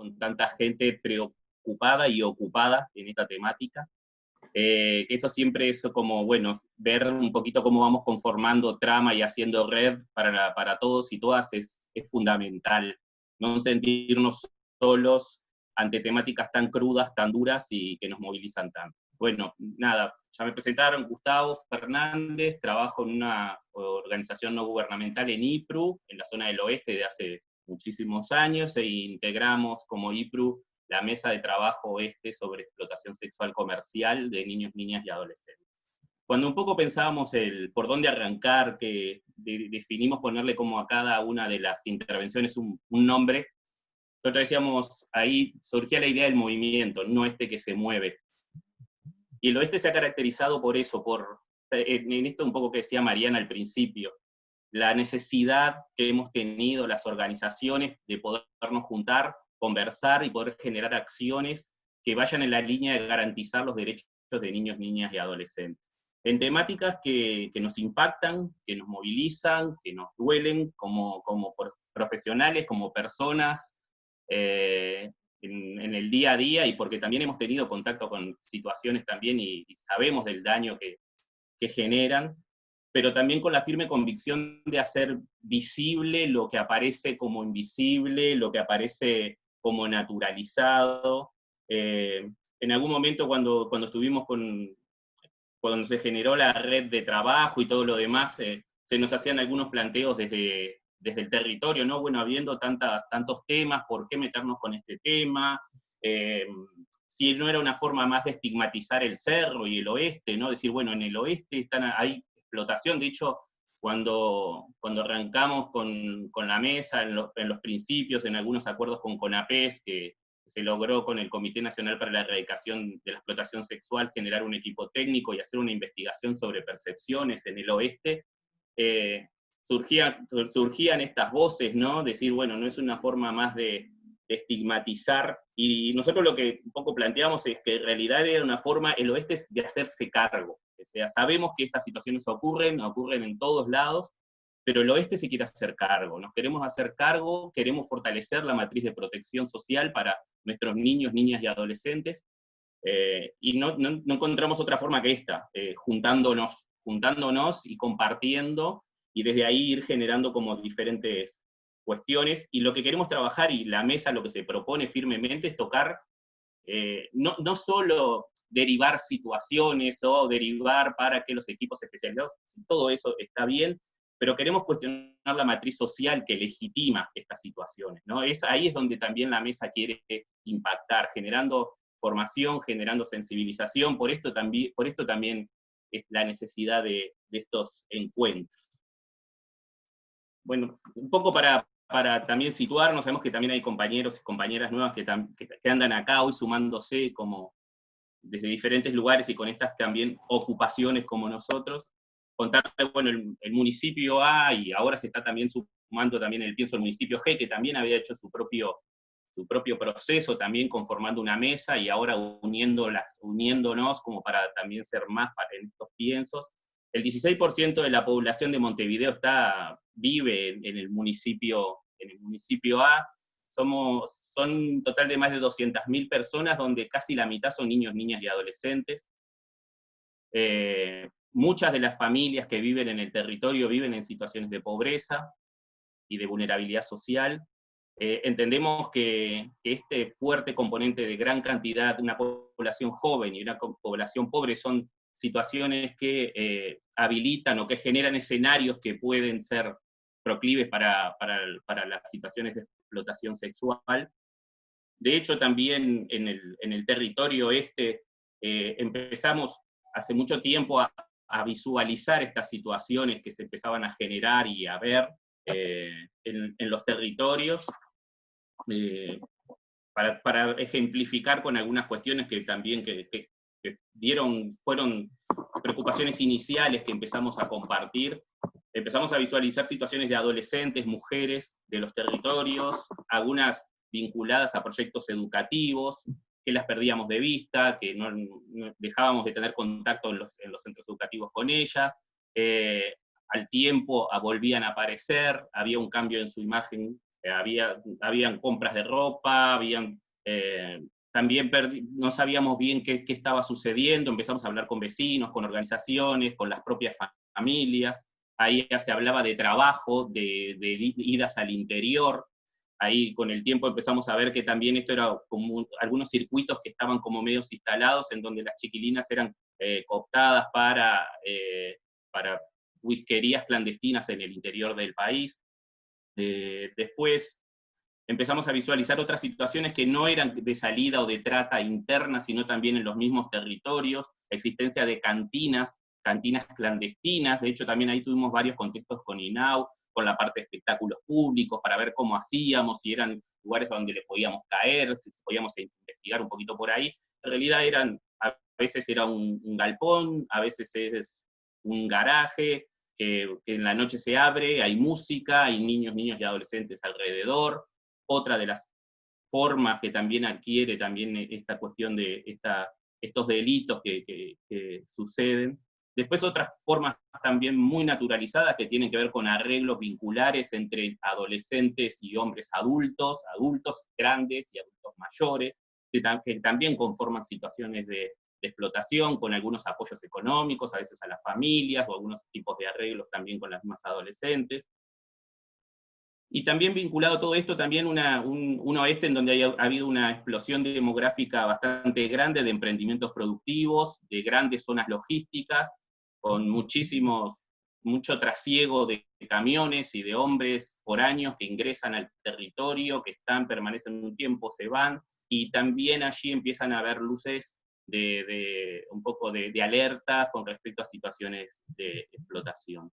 con tanta gente preocupada y ocupada en esta temática. Que esto siempre es como, bueno, ver un poquito cómo vamos conformando trama y haciendo red para todos y todas es fundamental. No sentirnos solos ante temáticas tan crudas, tan duras y que nos movilizan tanto. Bueno, nada, ya me presentaron, Gustavo Fernández, trabajo en una organización no gubernamental en IPRU, en la zona del oeste de hace muchísimos años, e integramos como IPRU la mesa de trabajo sobre explotación sexual comercial de niños, niñas y adolescentes. Cuando un poco pensábamos por dónde arrancar, que definimos ponerle como a cada una de las intervenciones un nombre, nosotros decíamos, ahí surgía la idea del movimiento, no que se mueve. Y el oeste se ha caracterizado por eso, en esto un poco que decía Mariana al principio, la necesidad que hemos tenido las organizaciones de podernos juntar, conversar y poder generar acciones que vayan en la línea de garantizar los derechos de niños, niñas y adolescentes. En temáticas que nos impactan, que nos movilizan, que nos duelen como profesionales, como personas, en el día a día, y porque también hemos tenido contacto con situaciones también y sabemos del daño que generan, pero también con la firme convicción de hacer visible lo que aparece como invisible, lo que aparece como naturalizado. En algún momento cuando estuvimos cuando se generó la red de trabajo y todo lo demás, se nos hacían algunos planteos desde el territorio, ¿no? Bueno, habiendo tantos temas, ¿por qué meternos con este tema? Si no era una forma más de estigmatizar el cerro y el oeste, ¿no? Decir, bueno, en el oeste hay explotación. De hecho, cuando arrancamos con la mesa, en los principios, en algunos acuerdos con CONAPES, que se logró con el Comité Nacional para la Erradicación de la Explotación Sexual, generar un equipo técnico y hacer una investigación sobre percepciones en el oeste, surgían estas voces, ¿no? Decir, bueno, no es una forma más de estigmatizar, y nosotros lo que un poco planteamos es que en realidad era una forma, el oeste, de hacerse cargo. O sea, sabemos que estas situaciones ocurren en todos lados, pero el oeste se quiere hacer cargo, nos queremos hacer cargo, queremos fortalecer la matriz de protección social para nuestros niños, niñas y adolescentes, y no encontramos otra forma que esta, juntándonos y compartiendo, y desde ahí ir generando como diferentes cuestiones, y lo que queremos trabajar, y la mesa lo que se propone firmemente, es tocar, no solo derivar situaciones o derivar para que los equipos especializados, todo eso está bien, pero queremos cuestionar la matriz social que legitima estas situaciones, ¿no? Ahí es donde también la mesa quiere impactar, generando formación, generando sensibilización. Por esto también es la necesidad de estos encuentros. Bueno, un poco para también situarnos, sabemos que también hay compañeros y compañeras nuevas que andan acá hoy sumándose como desde diferentes lugares y con estas también ocupaciones como nosotros. Contarle, bueno, el municipio A, y ahora se está también sumando también el municipio G, que también había hecho su propio proceso, también conformando una mesa, y ahora uniéndonos como para también ser más en estos piensos. El 16% de la población de Montevideo vive en el municipio A. Son un total de más de 200.000 personas, donde casi la mitad son niños, niñas y adolescentes. Muchas de las familias que viven en el territorio viven en situaciones de pobreza y de vulnerabilidad social. Entendemos que este fuerte componente de gran cantidad, una población joven y una población pobre, son situaciones que habilitan o que generan escenarios que pueden ser proclives para las situaciones de explotación sexual. De hecho, también en el territorio empezamos hace mucho tiempo a visualizar estas situaciones que se empezaban a generar y a ver en los territorios, para ejemplificar con algunas cuestiones que también fueron preocupaciones iniciales que empezamos a compartir. Empezamos a visualizar situaciones de adolescentes, mujeres de los territorios, algunas vinculadas a proyectos educativos, que las perdíamos de vista, que no dejábamos de tener contacto en los centros educativos con ellas. Al tiempo volvían a aparecer, había un cambio en su imagen Habían compras de ropa, también no sabíamos bien qué estaba sucediendo, empezamos a hablar con vecinos, con organizaciones, con las propias familias. Ahí ya se hablaba de trabajo, de idas al interior. Ahí con el tiempo empezamos a ver que también esto era como algunos circuitos que estaban como medios instalados, en donde las chiquilinas eran cooptadas para whiskerías clandestinas en el interior del país. Después empezamos a visualizar otras situaciones que no eran de salida o de trata interna, sino también en los mismos territorios, existencia de cantinas clandestinas. De hecho también ahí tuvimos varios contextos con INAU, con la parte de espectáculos públicos, para ver cómo hacíamos, si eran lugares a donde le podíamos caer, si podíamos investigar un poquito por ahí. En realidad a veces era un galpón, a veces es un garaje, que en la noche se abre, hay música, hay niños y adolescentes alrededor. Otra de las formas que también adquiere también esta cuestión de estos delitos que suceden. Después otras formas también muy naturalizadas que tienen que ver con arreglos vinculares entre adolescentes y hombres adultos grandes y adultos mayores, que también conforman situaciones de explotación, con algunos apoyos económicos, a veces a las familias, o algunos tipos de arreglos también con las mismas adolescentes. Y también vinculado a todo esto, también un oeste en donde ha habido una explosión demográfica bastante grande de emprendimientos productivos, de grandes zonas logísticas, con mucho trasiego de camiones y de hombres foráneos que ingresan al territorio, que permanecen un tiempo, se van, y también allí empiezan a haber luces un poco de alerta con respecto a situaciones de explotación.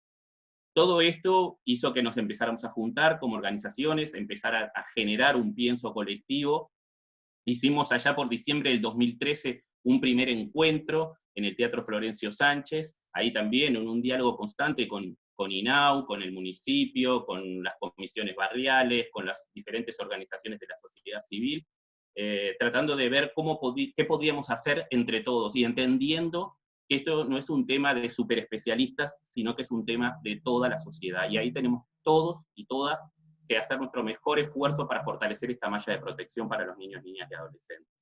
Todo esto hizo que nos empezáramos a juntar como organizaciones, empezar a generar un pienso colectivo. Hicimos allá por diciembre del 2013 un primer encuentro en el Teatro Florencio Sánchez, ahí también en un diálogo constante con INAU, con el municipio, con las comisiones barriales, con las diferentes organizaciones de la sociedad civil, tratando de ver qué podíamos hacer entre todos, y entendiendo que esto no es un tema de superespecialistas, sino que es un tema de toda la sociedad. Y ahí tenemos todos y todas que hacer nuestro mejor esfuerzo para fortalecer esta malla de protección para los niños, niñas y adolescentes.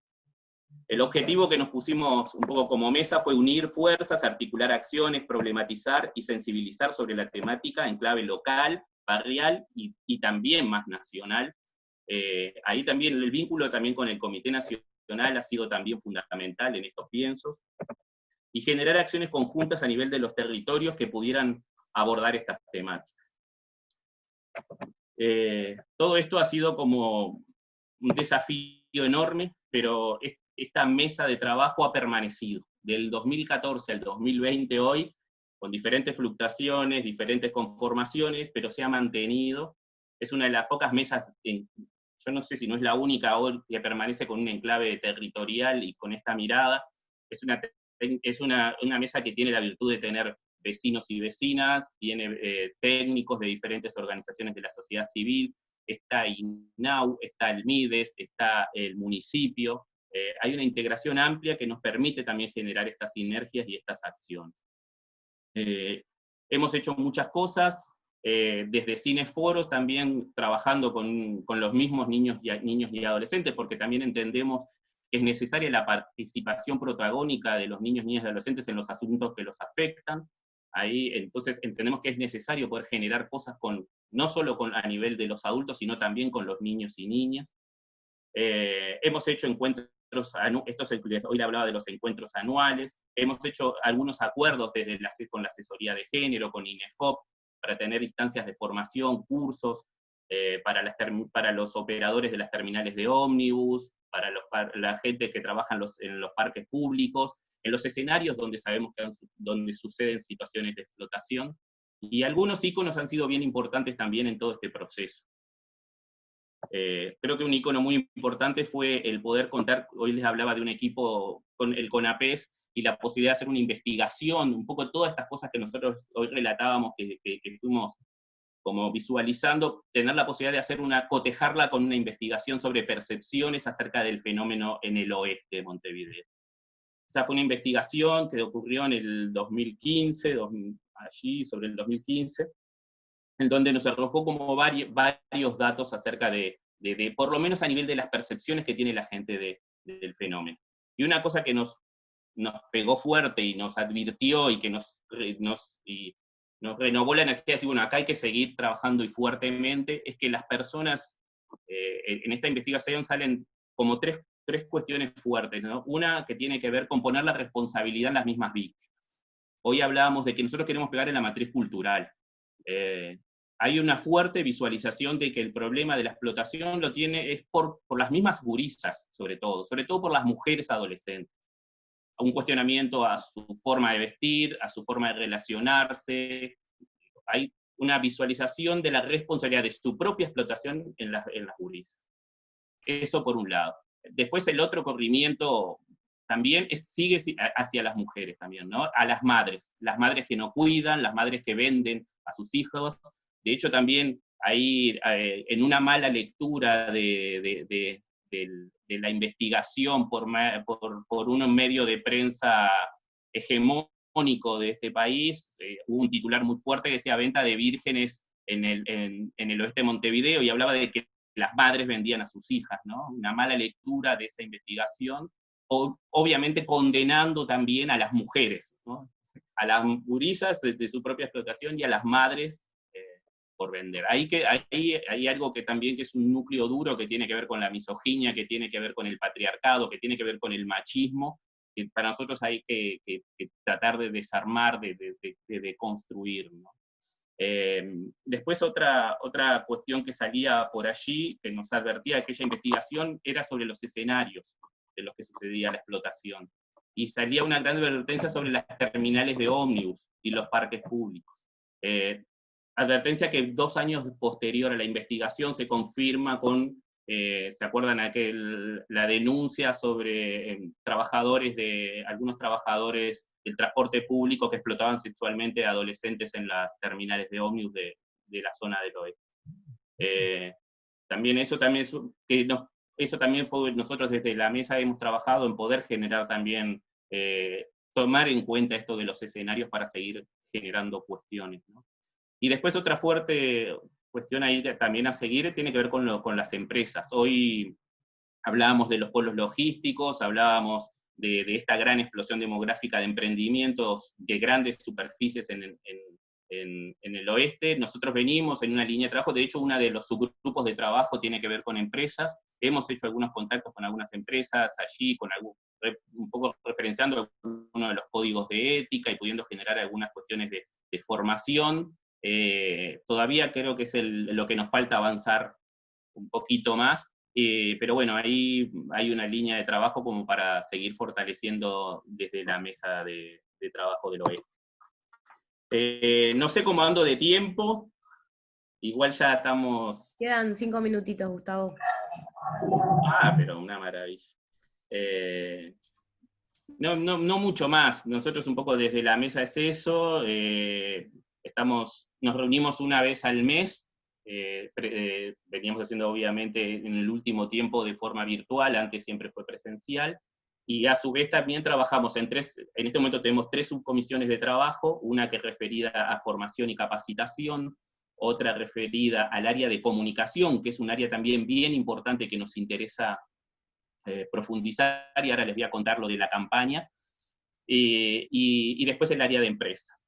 El objetivo que nos pusimos un poco como mesa fue unir fuerzas, articular acciones, problematizar y sensibilizar sobre la temática en clave local, barrial y también más nacional. Ahí también el vínculo también con el Comité Nacional ha sido también fundamental en estos piensos, y generar acciones conjuntas a nivel de los territorios que pudieran abordar estas temáticas. Todo esto ha sido como un desafío enorme, pero esta mesa de trabajo ha permanecido. Del 2014 al 2020 hoy, con diferentes fluctuaciones, diferentes conformaciones, pero se ha mantenido. Es una de las pocas mesas, yo no sé si no es la única hoy que permanece con un enclave territorial y con esta mirada. Es una mesa que tiene la virtud de tener vecinos y vecinas, tiene técnicos de diferentes organizaciones de la sociedad civil, está INAU, está el MIDES, está el municipio. Hay una integración amplia que nos permite también generar estas sinergias y estas acciones. Hemos hecho muchas cosas, desde cineforos también trabajando con los mismos niños y adolescentes, porque también entendemos que es necesaria la participación protagónica de los niños, niñas y adolescentes en los asuntos que los afectan. Ahí entonces entendemos que es necesario poder generar cosas no solo a nivel de los adultos, sino también con los niños y niñas. Hemos hecho encuentros, hoy le hablaba de los encuentros anuales, hemos hecho algunos acuerdos con la asesoría de género, con INEFOP, para tener instancias de formación, cursos, para los operadores de las terminales de ómnibus, para la gente que trabaja en los parques públicos, en los escenarios donde sabemos donde suceden situaciones de explotación, y algunos íconos han sido bien importantes también en todo este proceso. Creo que un icono muy importante fue el poder contar, hoy les hablaba de un equipo con el CONAPES, y la posibilidad de hacer una investigación, un poco todas estas cosas que nosotros hoy relatábamos, que fuimos como visualizando, tener la posibilidad de cotejarla con una investigación sobre percepciones acerca del fenómeno en el oeste de Montevideo. Esa fue una investigación que ocurrió en el 2015, allí sobre el 2015, en donde nos arrojó como varios datos acerca por lo menos a nivel de las percepciones que tiene la gente del fenómeno. Y una cosa que nos pegó fuerte y nos advirtió y que nos renovó la energía, decir, bueno, acá hay que seguir trabajando y fuertemente, es que las personas, en esta investigación salen como tres cuestiones fuertes, ¿no? Una que tiene que ver con poner la responsabilidad en las mismas víctimas. Hoy hablábamos de que nosotros queremos pegar en la matriz cultural. Hay una fuerte visualización de que el problema de la explotación es por las mismas gurisas, sobre todo por las mujeres adolescentes. Un cuestionamiento a su forma de vestir, a su forma de relacionarse. Hay una visualización de la responsabilidad de su propia explotación en las gurisas. Eso por un lado. Después el otro corrimiento también sigue hacia las mujeres también, ¿no? A las madres que no cuidan, las madres que venden a sus hijos. De hecho, también ahí, en una mala lectura de la investigación por un medio de prensa hegemónico de este país, hubo un titular muy fuerte que decía venta de vírgenes en el oeste de Montevideo, y hablaba de que las madres vendían a sus hijas, ¿no? Una mala lectura de esa investigación, obviamente condenando también a las mujeres, ¿no? A las gurisas de su propia explotación y a las madres por vender. Hay algo que también que es un núcleo duro, que tiene que ver con la misoginia, que tiene que ver con el patriarcado, que tiene que ver con el machismo, que para nosotros hay que tratar de desarmar, de construir, ¿no? Después otra cuestión que salía por allí, que nos advertía de aquella investigación, era sobre los escenarios de los que sucedía la explotación. Y salía una gran advertencia sobre las terminales de ómnibus y los parques públicos. Advertencia que 2 años posterior a la investigación se confirma con, ¿se acuerdan la denuncia sobre algunos trabajadores del transporte público que explotaban sexualmente a adolescentes en las terminales de ómnibus de la zona del oeste? Eso también fue, nosotros desde la mesa hemos trabajado en poder generar también, tomar en cuenta esto de los escenarios para seguir generando cuestiones, ¿no? Y después otra fuerte cuestión ahí también a seguir tiene que ver con las empresas. Hoy hablábamos de los polos logísticos, hablábamos de esta gran explosión demográfica de emprendimientos de grandes superficies en el oeste. Nosotros venimos en una línea de trabajo, de hecho uno de los subgrupos de trabajo tiene que ver con empresas. Hemos hecho algunos contactos con algunas empresas allí, un poco referenciando algunos de los códigos de ética y pudiendo generar algunas cuestiones de formación. Todavía creo que es lo que nos falta avanzar un poquito más, pero bueno, ahí hay una línea de trabajo como para seguir fortaleciendo desde la mesa de trabajo del oeste. No sé cómo ando de tiempo, igual ya estamos... Quedan 5 minutitos, Gustavo. Pero una maravilla. No mucho más, nosotros un poco desde la mesa es eso, nos reunimos una vez al mes, veníamos haciendo obviamente en el último tiempo de forma virtual, antes siempre fue presencial, y a su vez también trabajamos en este momento tenemos 3 subcomisiones de trabajo, una que es referida a formación y capacitación, otra referida al área de comunicación, que es un área también bien importante que nos interesa profundizar, y ahora les voy a contar lo de la campaña, y después el área de empresas.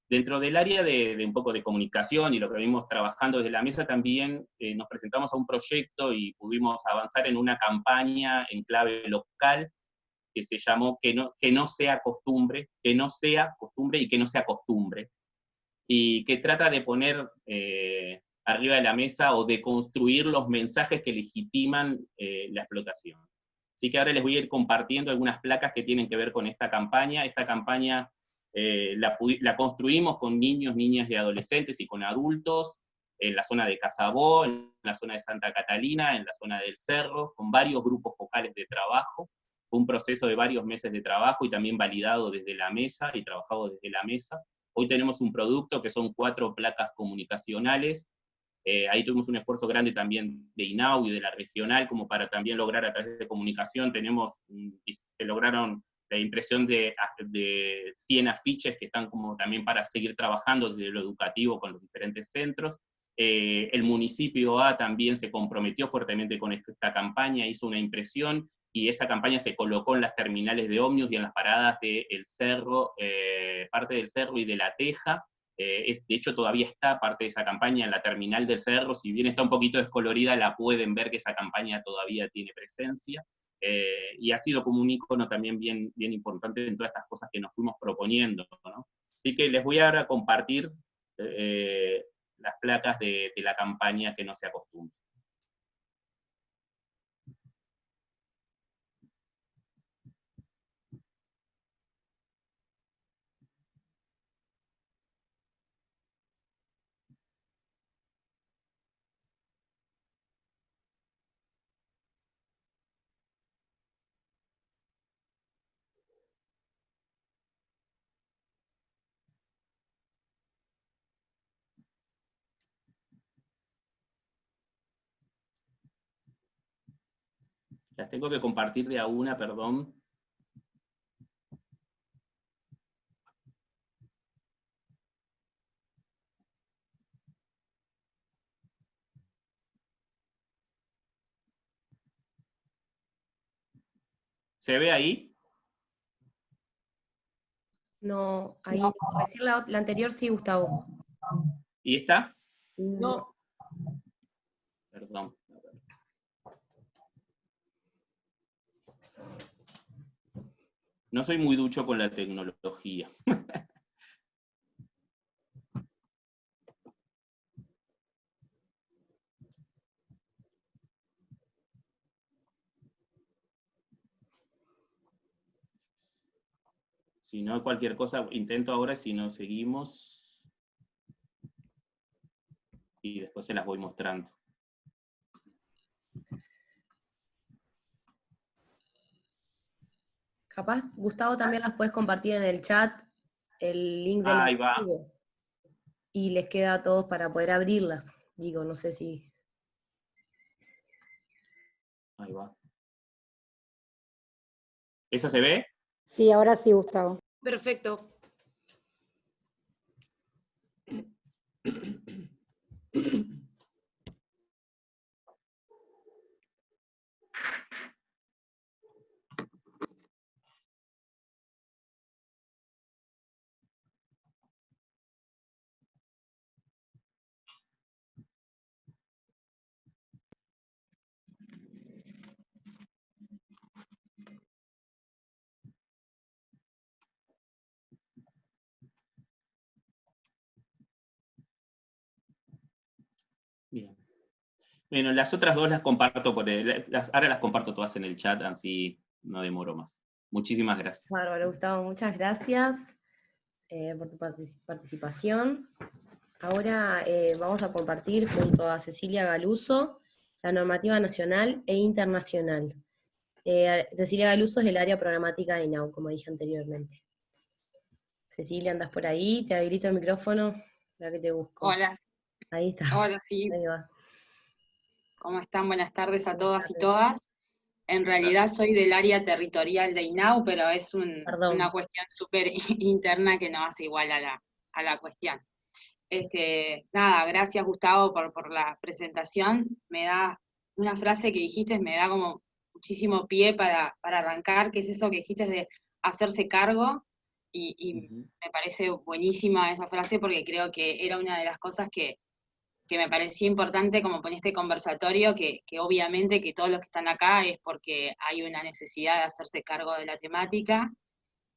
Dentro del área de un poco de comunicación y lo que venimos trabajando desde la mesa también, nos presentamos a un proyecto y pudimos avanzar en una campaña en clave local que se llamó Que no sea costumbre, que no sea costumbre y que no sea costumbre, y que trata de poner arriba de la mesa o de construir los mensajes que legitiman la explotación. Así que ahora les voy a ir compartiendo algunas placas que tienen que ver con esta campaña. Esta campaña la construimos con niños, niñas y adolescentes y con adultos, en la zona de Casabó, en la zona de Santa Catalina, en la zona del Cerro, con varios grupos focales de trabajo. Fue un proceso de varios meses de trabajo y también validado desde la mesa y trabajado desde la mesa. Hoy tenemos un producto que son 4 placas comunicacionales. Ahí tuvimos un esfuerzo grande también de INAU y de la regional, como para también lograr a través de comunicación, se lograron la impresión de 100 afiches que están como también para seguir trabajando desde lo educativo con los diferentes centros. El municipio A también se comprometió fuertemente con esta campaña, hizo una impresión, y esa campaña se colocó en las terminales de ómnibus y en las paradas del Cerro, parte del Cerro y de La Teja. De hecho todavía está parte de esa campaña en la terminal del Cerro, si bien está un poquito descolorida, la pueden ver que esa campaña todavía tiene presencia, y ha sido como un icono también bien, bien importante en todas estas cosas que nos fuimos proponiendo, ¿no? Así que les voy ahora a compartir las placas de la campaña que no se acostumbra. Las tengo que compartir de a una, perdón. ¿Se ve ahí? No, ahí no. Recién la anterior sí, Gustavo. ¿Y esta? No. Perdón. No soy muy ducho con la tecnología. Si no, cualquier cosa, intento ahora, si no, seguimos. Y después se las voy mostrando. Capaz, Gustavo, también las puedes compartir en el chat, el link del Ahí va. archivo, y les queda a todos para poder abrirlas. Digo, no sé si... Ahí va. ¿Esa se ve? Sí, ahora sí, Gustavo. Perfecto. Bien. Bueno, las otras dos las comparto ahora las comparto todas en el chat, así no demoro más. Muchísimas gracias. Bárbaro, Gustavo, muchas gracias por tu participación. Ahora vamos a compartir junto a Cecilia Galuso la normativa nacional e internacional. Cecilia Galuso es del área programática de INAU, como dije anteriormente. Cecilia, ¿andás por ahí? Te habilito el micrófono, para que te busco. Hola. Ahí está. Hola, sí. Ahí va. ¿Cómo están? Buenas tardes a todas y todas. En realidad soy del área territorial de INAU, pero es una cuestión súper interna que no hace igual a la cuestión. Nada, gracias Gustavo por la presentación. Me da una frase que dijiste, me da como muchísimo pie para arrancar, que es eso que dijiste de hacerse cargo, y me parece buenísima esa frase porque creo que era una de las cosas que me parecía importante como poner este conversatorio, que obviamente que todos los que están acá es porque hay una necesidad de hacerse cargo de la temática,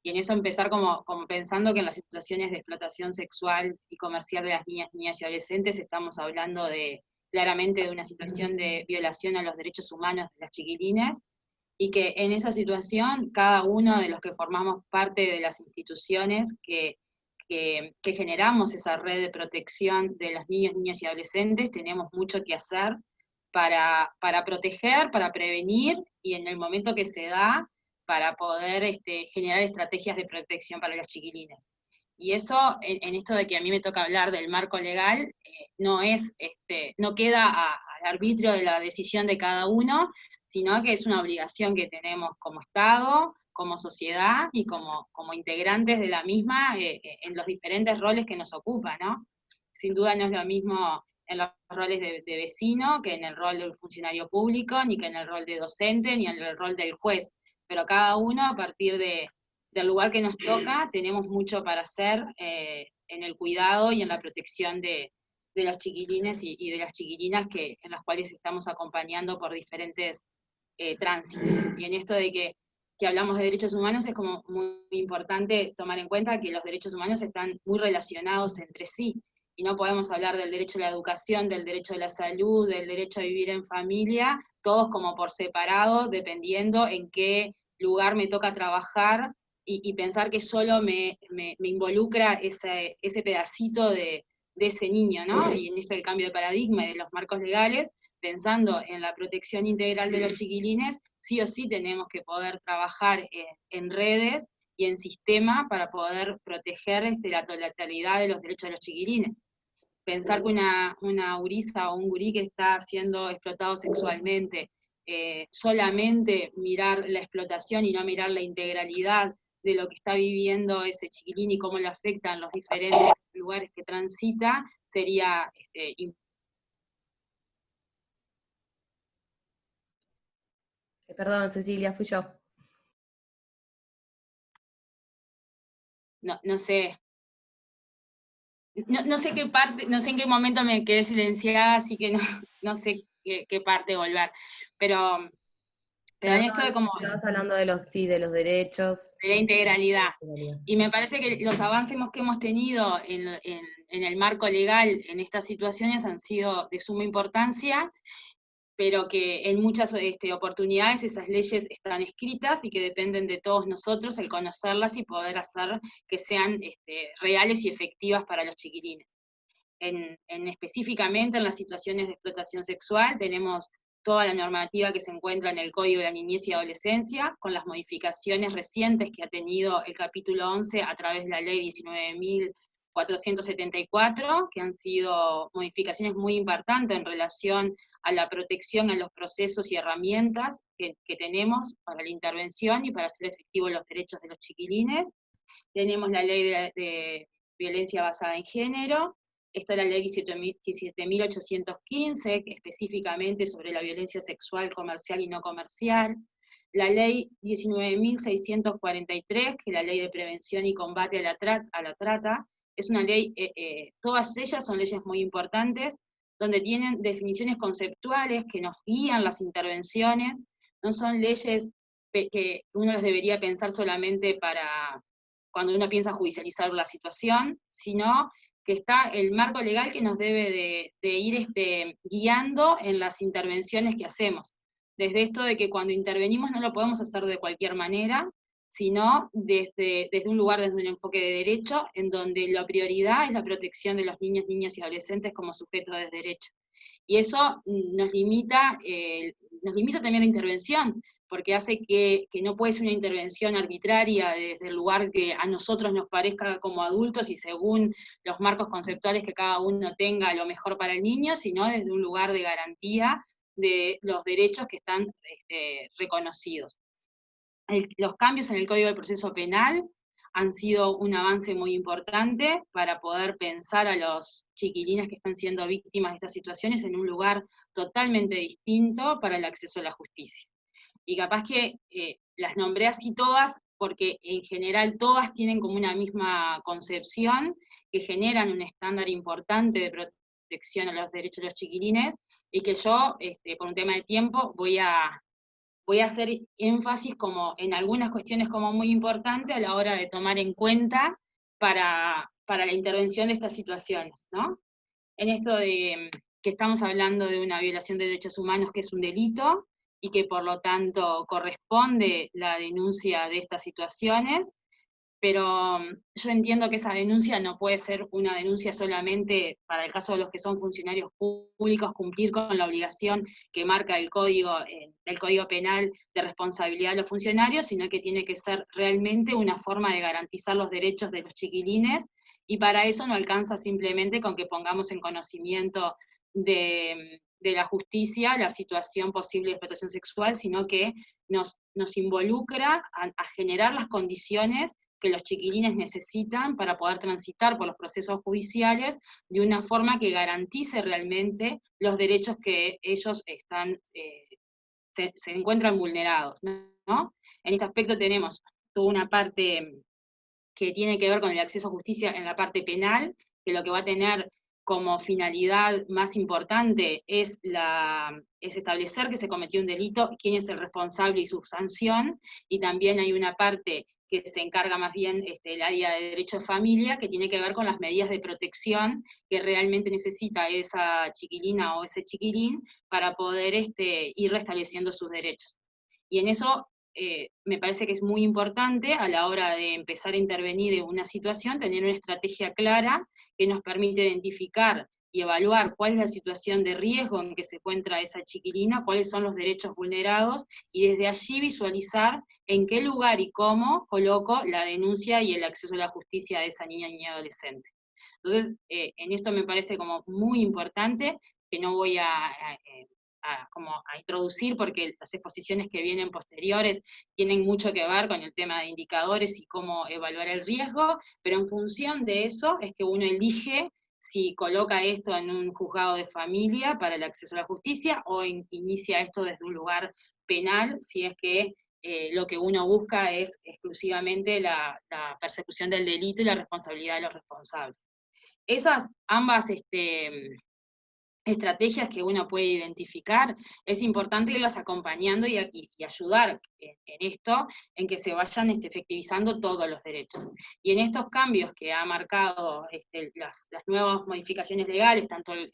y en eso empezar como pensando que en las situaciones de explotación sexual y comercial de las niñas y adolescentes estamos hablando claramente de una situación de violación a los derechos humanos de las chiquilines, y que en esa situación cada uno de los que formamos parte de las instituciones que generamos esa red de protección de los niños, niñas y adolescentes, tenemos mucho que hacer para proteger, para prevenir, y en el momento que se da, para poder generar estrategias de protección para los chiquilines. Y eso, en esto de que a mí me toca hablar del marco legal, no queda al arbitrio de la decisión de cada uno, sino que es una obligación que tenemos como Estado, como sociedad y como integrantes de la misma en los diferentes roles que nos ocupan, ¿no? Sin duda no es lo mismo en los roles de vecino que en el rol del funcionario público, ni que en el rol de docente, ni en el rol del juez, pero cada uno a partir del lugar que nos toca tenemos mucho para hacer en el cuidado y en la protección de los chiquilines y de las chiquilinas en las cuales estamos acompañando por diferentes tránsitos. Y en esto de que hablamos de derechos humanos es como muy importante tomar en cuenta que los derechos humanos están muy relacionados entre sí, y no podemos hablar del derecho a la educación, del derecho a la salud, del derecho a vivir en familia, todos como por separado, dependiendo en qué lugar me toca trabajar, y pensar que solo me involucra ese pedacito de ese niño, ¿no? Y en esto el cambio de paradigma y de los marcos legales, pensando en la protección integral de los chiquilines, sí o sí tenemos que poder trabajar en redes y en sistema para poder proteger la totalidad de los derechos de los chiquilines. Pensar que una gurisa o un gurí que está siendo explotado sexualmente, solamente mirar la explotación y no mirar la integralidad de lo que está viviendo ese chiquilín y cómo le afectan los diferentes lugares que transita, sería Perdón, Cecilia, fui yo. No sé. No sé qué parte, no sé en qué momento me quedé silenciada, así que no sé qué parte volver. Pero en esto de como... Estabas hablando de los derechos. De la integralidad. Y me parece que los avances que hemos tenido en el marco legal en estas situaciones han sido de suma importancia, pero que en muchas oportunidades esas leyes están escritas y que dependen de todos nosotros el conocerlas y poder hacer que sean reales y efectivas para los chiquilines. Específicamente en las situaciones de explotación sexual tenemos toda la normativa que se encuentra en el Código de la Niñez y Adolescencia, con las modificaciones recientes que ha tenido el capítulo 11 a través de la ley 19.474, que han sido modificaciones muy importantes en relación a la protección, a los procesos y herramientas que tenemos para la intervención y para hacer efectivos los derechos de los chiquilines. Tenemos la ley de violencia basada en género. Está la ley 17.815, que específicamente sobre la violencia sexual comercial y no comercial. La ley 19.643, que es la ley de prevención y combate a la trata. Es una ley, todas ellas son leyes muy importantes, donde tienen definiciones conceptuales que nos guían las intervenciones. No son leyes que uno las debería pensar solamente para cuando uno piensa judicializar la situación, sino que está el marco legal que nos debe de ir guiando en las intervenciones que hacemos. Desde esto de que cuando intervenimos no lo podemos hacer de cualquier manera, sino desde un lugar, desde un enfoque de derecho, en donde la prioridad es la protección de los niños, niñas y adolescentes como sujetos de derecho. Y eso nos limita también la intervención, porque hace que no puede ser una intervención arbitraria desde el lugar que a nosotros nos parezca como adultos y según los marcos conceptuales que cada uno tenga lo mejor para el niño, sino desde un lugar de garantía de los derechos que están reconocidos. Los cambios en el Código del Proceso Penal han sido un avance muy importante para poder pensar a los chiquilines que están siendo víctimas de estas situaciones en un lugar totalmente distinto para el acceso a la justicia. Y capaz que las nombré así todas porque en general todas tienen como una misma concepción, que generan un estándar importante de protección a los derechos de los chiquilines, y que yo, por un tema de tiempo, voy a hacer énfasis como en algunas cuestiones como muy importantes a la hora de tomar en cuenta para la intervención de estas situaciones, ¿no? En esto de que estamos hablando de una violación de derechos humanos que es un delito, y que por lo tanto corresponde la denuncia de estas situaciones, pero yo entiendo que esa denuncia no puede ser una denuncia solamente para el caso de los que son funcionarios públicos, cumplir con la obligación que marca el Código Penal de responsabilidad de los funcionarios, sino que tiene que ser realmente una forma de garantizar los derechos de los chiquilines, y para eso no alcanza simplemente con que pongamos en conocimiento de la justicia la situación posible de explotación sexual, sino que nos involucra a generar las condiciones que los chiquilines necesitan para poder transitar por los procesos judiciales de una forma que garantice realmente los derechos que ellos se encuentran vulnerados, ¿no? En este aspecto tenemos toda una parte que tiene que ver con el acceso a justicia en la parte penal, que lo que va a tener como finalidad más importante es establecer que se cometió un delito, quién es el responsable y su sanción, y también hay una parte que se encarga más bien el área de derecho de familia, que tiene que ver con las medidas de protección que realmente necesita esa chiquilina o ese chiquilín para poder ir restableciendo sus derechos. Y en eso me parece que es muy importante a la hora de empezar a intervenir en una situación, tener una estrategia clara que nos permite identificar y evaluar cuál es la situación de riesgo en que se encuentra esa chiquilina, cuáles son los derechos vulnerados, y desde allí visualizar en qué lugar y cómo coloco la denuncia y el acceso a la justicia de esa niña y adolescente. Entonces, en esto me parece como muy importante, que no voy a introducir, porque las exposiciones que vienen posteriores tienen mucho que ver con el tema de indicadores y cómo evaluar el riesgo, pero en función de eso es que uno elige si coloca esto en un juzgado de familia para el acceso a la justicia, o inicia esto desde un lugar penal, si es que lo que uno busca es exclusivamente la persecución del delito y la responsabilidad de los responsables. Esas ambas estrategias que uno puede identificar, es importante irlas acompañando y ayudar en esto, en que se vayan efectivizando todos los derechos. Y en estos cambios que ha marcado las nuevas modificaciones legales, tanto los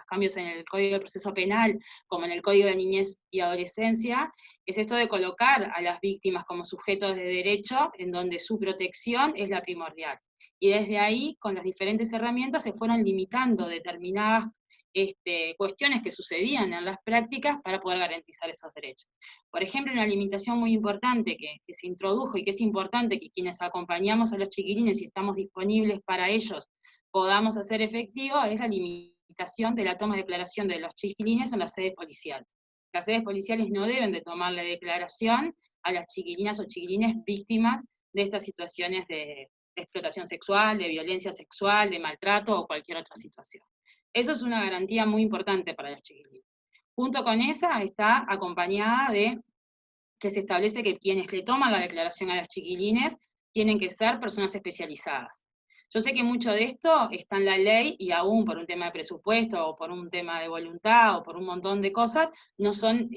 cambios en el Código de Proceso Penal como en el Código de Niñez y Adolescencia, es esto de colocar a las víctimas como sujetos de derecho, en donde su protección es la primordial. Y desde ahí, con las diferentes herramientas, se fueron limitando determinadas cuestiones que sucedían en las prácticas para poder garantizar esos derechos. Por ejemplo, una limitación muy importante que se introdujo, y que es importante que quienes acompañamos a los chiquilines y estamos disponibles para ellos podamos hacer efectivo, es la limitación de la toma de declaración de los chiquilines en las sedes policiales. Las sedes policiales no deben de tomarle declaración a las chiquilinas o chiquilines víctimas de estas situaciones de explotación sexual, de violencia sexual, de maltrato o cualquier otra situación. Eso es una garantía muy importante para los chiquilines. Junto con esa está acompañada de que se establece que quienes le toman la declaración a los chiquilines tienen que ser personas especializadas. Yo sé que mucho de esto está en la ley, y aún por un tema de presupuesto, o por un tema de voluntad, o por un montón de cosas, no son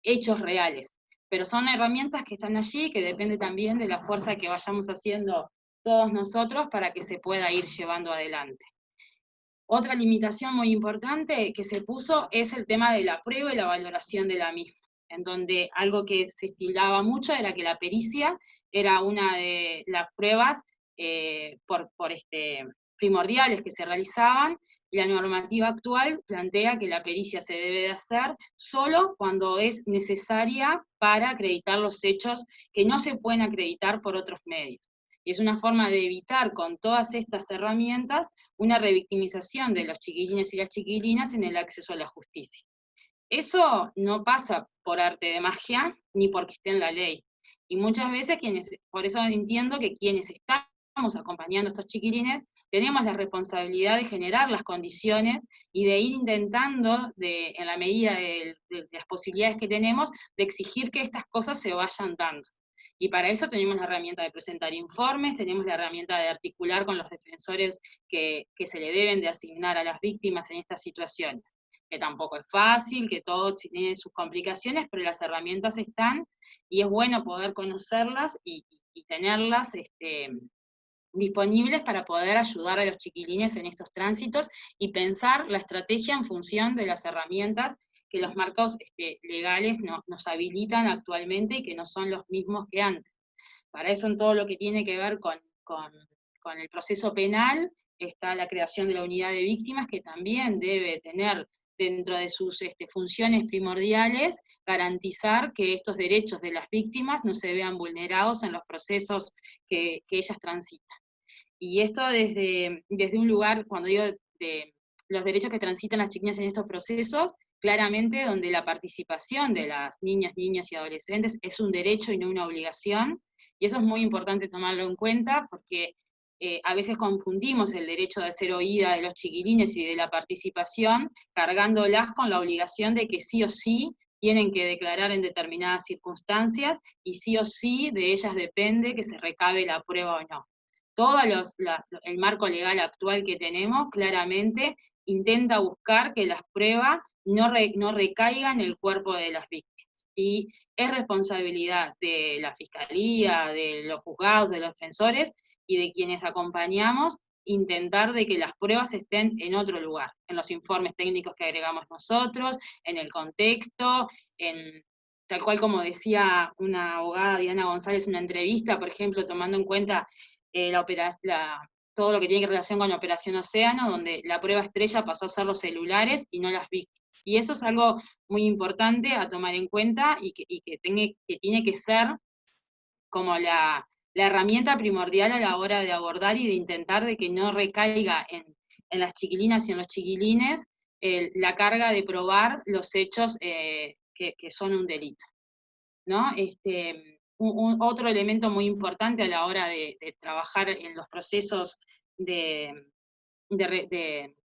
hechos reales. Pero son herramientas que están allí, que depende también de la fuerza que vayamos haciendo todos nosotros para que se pueda ir llevando adelante. Otra limitación muy importante que se puso es el tema de la prueba y la valoración de la misma, en donde algo que se estilaba mucho era que la pericia era una de las pruebas primordiales que se realizaban, y la normativa actual plantea que la pericia se debe de hacer solo cuando es necesaria para acreditar los hechos que no se pueden acreditar por otros medios. Y es una forma de evitar con todas estas herramientas una revictimización de los chiquilines y las chiquilinas en el acceso a la justicia. Eso no pasa por arte de magia, ni porque esté en la ley. Y muchas veces, por eso entiendo que quienes estamos acompañando a estos chiquilines, tenemos la responsabilidad de generar las condiciones y de ir intentando, en la medida de las posibilidades que tenemos, de exigir que estas cosas se vayan dando. Y para eso tenemos la herramienta de presentar informes, tenemos la herramienta de articular con los defensores que se le deben de asignar a las víctimas en estas situaciones, que tampoco es fácil, que todo tiene sus complicaciones, pero las herramientas están, y es bueno poder conocerlas y tenerlas disponibles para poder ayudar a los chiquilines en estos tránsitos, y pensar la estrategia en función de las herramientas que los marcos legales nos habilitan actualmente y que no son los mismos que antes. Para eso, en todo lo que tiene que ver con el proceso penal, está la creación de la unidad de víctimas, que también debe tener dentro de sus funciones primordiales garantizar que estos derechos de las víctimas no se vean vulnerados en los procesos que ellas transitan. Y esto desde un lugar, cuando digo los derechos que transitan las chiquillas en estos procesos, claramente donde la participación de las niñas y adolescentes es un derecho y no una obligación, y eso es muy importante tomarlo en cuenta, porque a veces confundimos el derecho de ser oída de los chiquilines y de la participación, cargándolas con la obligación de que sí o sí tienen que declarar en determinadas circunstancias, y sí o sí de ellas depende que se recabe la prueba o no. Todo el marco legal actual que tenemos claramente intenta buscar que las pruebas no recaigan en el cuerpo de las víctimas. Y es responsabilidad de la Fiscalía, de los juzgados, de los defensores y de quienes acompañamos, intentar de que las pruebas estén en otro lugar, en los informes técnicos que agregamos nosotros, en el contexto, tal cual como decía una abogada, Diana González, en una entrevista, por ejemplo, tomando en cuenta todo lo que tiene relación con la Operación Océano, donde la prueba estrella pasó a ser los celulares y no las víctimas. Y eso es algo muy importante a tomar en cuenta, y que tiene que ser como la herramienta primordial a la hora de abordar y de intentar de que no recaiga en las chiquilinas y en los chiquilines la carga de probar los hechos que son un delito, ¿no? Otro elemento muy importante a la hora de trabajar en los procesos en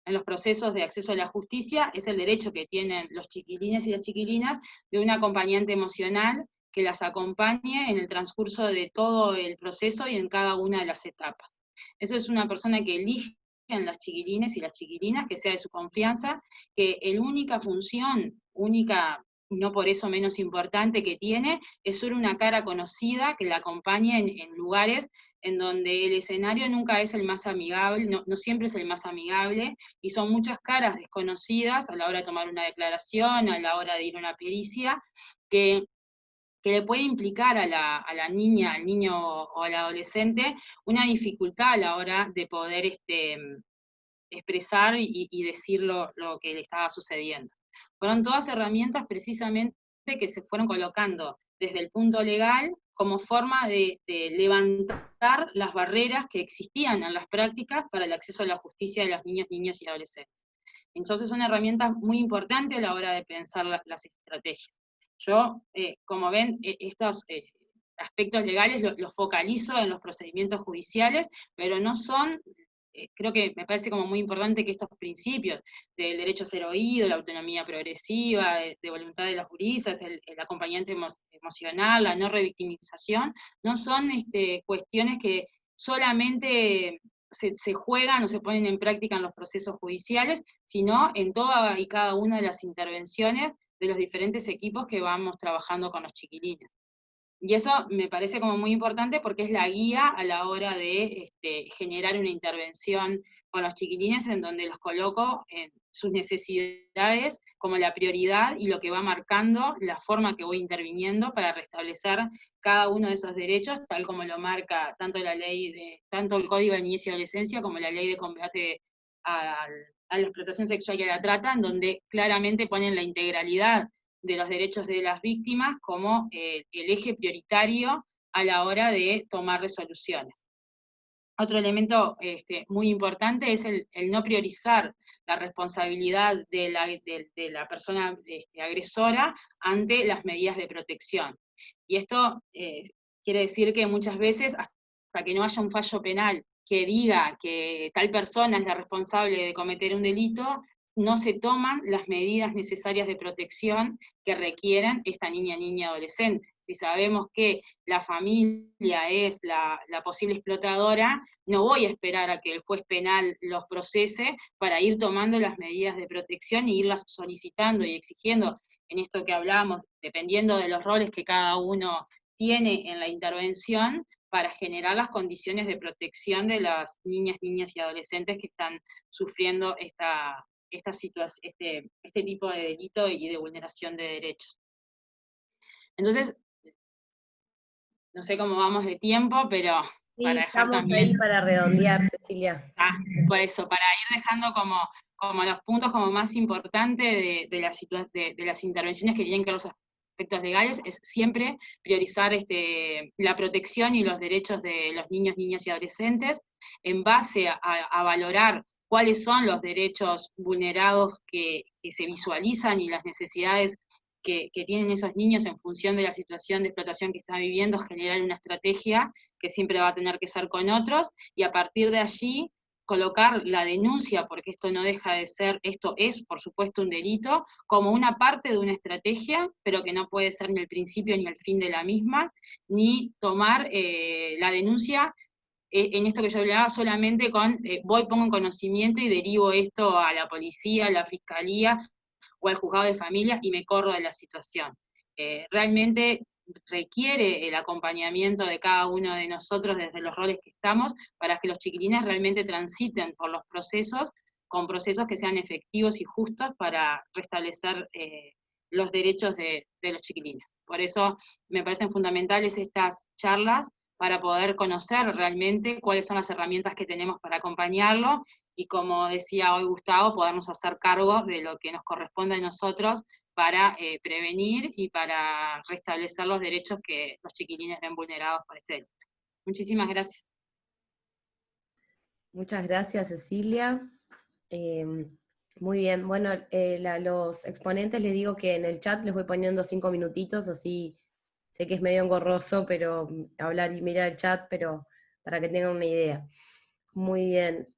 los procesos de acceso a la justicia es el derecho que tienen los chiquilines y las chiquilinas de un acompañante emocional que las acompañe en el transcurso de todo el proceso y en cada una de las etapas. Eso es una persona que elige en las chiquilines y las chiquilinas, que sea de su confianza, que la única función, y no por eso menos importante que tiene, es ser una cara conocida que la acompañe en lugares en donde el escenario nunca es el más amigable, no siempre es el más amigable, y son muchas caras desconocidas a la hora de tomar una declaración, a la hora de ir a una pericia, que le puede implicar a la niña, al niño o al adolescente una dificultad a la hora de poder expresar y decir lo que le estaba sucediendo. Fueron todas herramientas precisamente que se fueron colocando desde el punto legal como forma de levantar las barreras que existían en las prácticas para el acceso a la justicia de los niños, niñas y adolescentes. Entonces son herramientas muy importantes a la hora de pensar las estrategias. Yo, como ven, estos aspectos legales los focalizo en los procedimientos judiciales, pero no son, creo que me parece como muy importante que estos principios del derecho a ser oído, la autonomía progresiva, de voluntad de las juristas, el acompañante emocional, la no revictimización, no son cuestiones que solamente se juegan o se ponen en práctica en los procesos judiciales, sino en toda y cada una de las intervenciones de los diferentes equipos que vamos trabajando con los chiquilines. Y eso me parece como muy importante porque es la guía a la hora de generar una intervención con los chiquilines en donde los coloco en sus necesidades como la prioridad y lo que va marcando la forma que voy interviniendo para restablecer cada uno de esos derechos, tal como lo marca tanto tanto el Código de Niñez y Adolescencia como la Ley de Combate a la Explotación Sexual y a la Trata, en donde claramente ponen la integralidad de los derechos de las víctimas como el eje prioritario a la hora de tomar resoluciones. Otro elemento muy importante es el no priorizar la responsabilidad de la persona agresora ante las medidas de protección. Y esto quiere decir que muchas veces, hasta que no haya un fallo penal que diga que tal persona es la responsable de cometer un delito, no se toman las medidas necesarias de protección que requieran esta niña, adolescente. Si sabemos que la familia es la posible explotadora, no voy a esperar a que el juez penal los procese para ir tomando las medidas de protección y irlas solicitando y exigiendo en esto que hablamos, dependiendo de los roles que cada uno tiene en la intervención, para generar las condiciones de protección de las niñas y adolescentes que están sufriendo este tipo de delito y de vulneración de derechos. Entonces, no sé cómo vamos de tiempo, pero sí, para dejar estamos también... ahí para redondear, Cecilia. Por eso, para ir dejando como los puntos como más importantes de las intervenciones que tienen que ver los aspectos legales, es siempre priorizar la protección y los derechos de los niños, niñas y adolescentes, en base a valorar cuáles son los derechos vulnerados que se visualizan y las necesidades que tienen esos niños en función de la situación de explotación que están viviendo, generar una estrategia que siempre va a tener que ser con otros, y a partir de allí colocar la denuncia, porque esto no deja de ser, esto es por supuesto un delito, como una parte de una estrategia, pero que no puede ser ni el principio ni el fin de la misma, ni tomar la denuncia en esto que yo hablaba solamente con, pongo en conocimiento y derivo esto a la policía, a la fiscalía o al juzgado de familia y me corro de la situación. Realmente requiere el acompañamiento de cada uno de nosotros desde los roles que estamos para que los chiquilines realmente transiten por los procesos, con procesos que sean efectivos y justos para restablecer los derechos de los chiquilines. Por eso me parecen fundamentales estas charlas para poder conocer realmente cuáles son las herramientas que tenemos para acompañarlo, y como decía hoy Gustavo, podernos hacer cargo de lo que nos corresponde a nosotros para prevenir y para restablecer los derechos que los chiquilines ven vulnerados por este delito. Muchísimas gracias. Muchas gracias, Cecilia. Muy bien, bueno, los exponentes les digo que en el chat les voy poniendo 5 minutitos, así sé que es medio engorroso, pero hablar y mirar el chat, pero para que tengan una idea. Muy bien.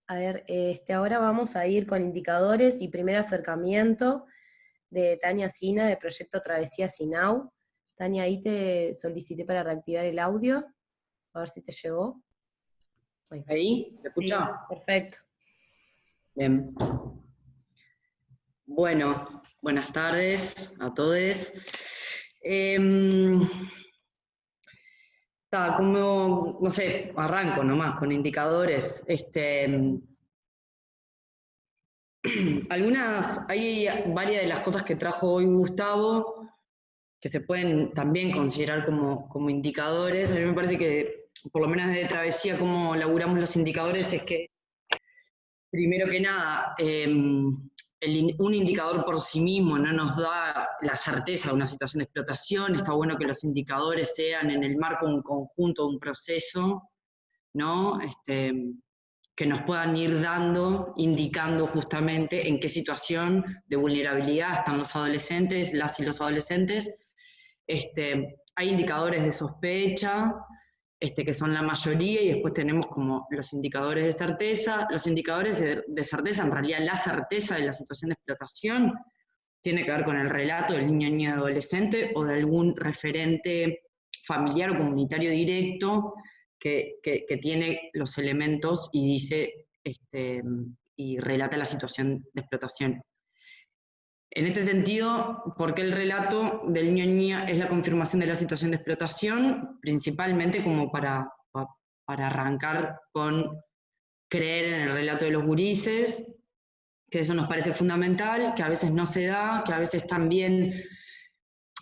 A ver, ahora vamos a ir con indicadores y primer acercamiento de Tania Sina, de Proyecto Travesía Sinau. Tania, ahí te solicité para reactivar el audio, a ver si te llegó. ¿Ahí? ¿Se escucha? Sí, perfecto. Bien. Bueno, buenas tardes a todos. Como, no sé, arranco nomás con indicadores. Hay varias de las cosas que trajo hoy Gustavo que se pueden también considerar como indicadores. A mí me parece que, por lo menos desde Travesía, cómo laburamos los indicadores es que, primero que nada, un indicador por sí mismo no nos da la certeza de una situación de explotación. Está bueno que los indicadores sean en el marco de un conjunto, de un proceso, ¿no? Que nos puedan ir indicando justamente en qué situación de vulnerabilidad están los adolescentes, las y los adolescentes. Hay indicadores de sospecha, que son la mayoría, y después tenemos como los indicadores de certeza. Los indicadores de certeza, en realidad la certeza de la situación de explotación, tiene que ver con el relato del niño, niña, adolescente, o de algún referente familiar o comunitario directo que tiene los elementos y dice, y relata la situación de explotación. En este sentido, ¿por qué el relato del niño niña es la confirmación de la situación de explotación? Principalmente como para arrancar con creer en el relato de los gurises, que eso nos parece fundamental, que a veces no se da, que a veces también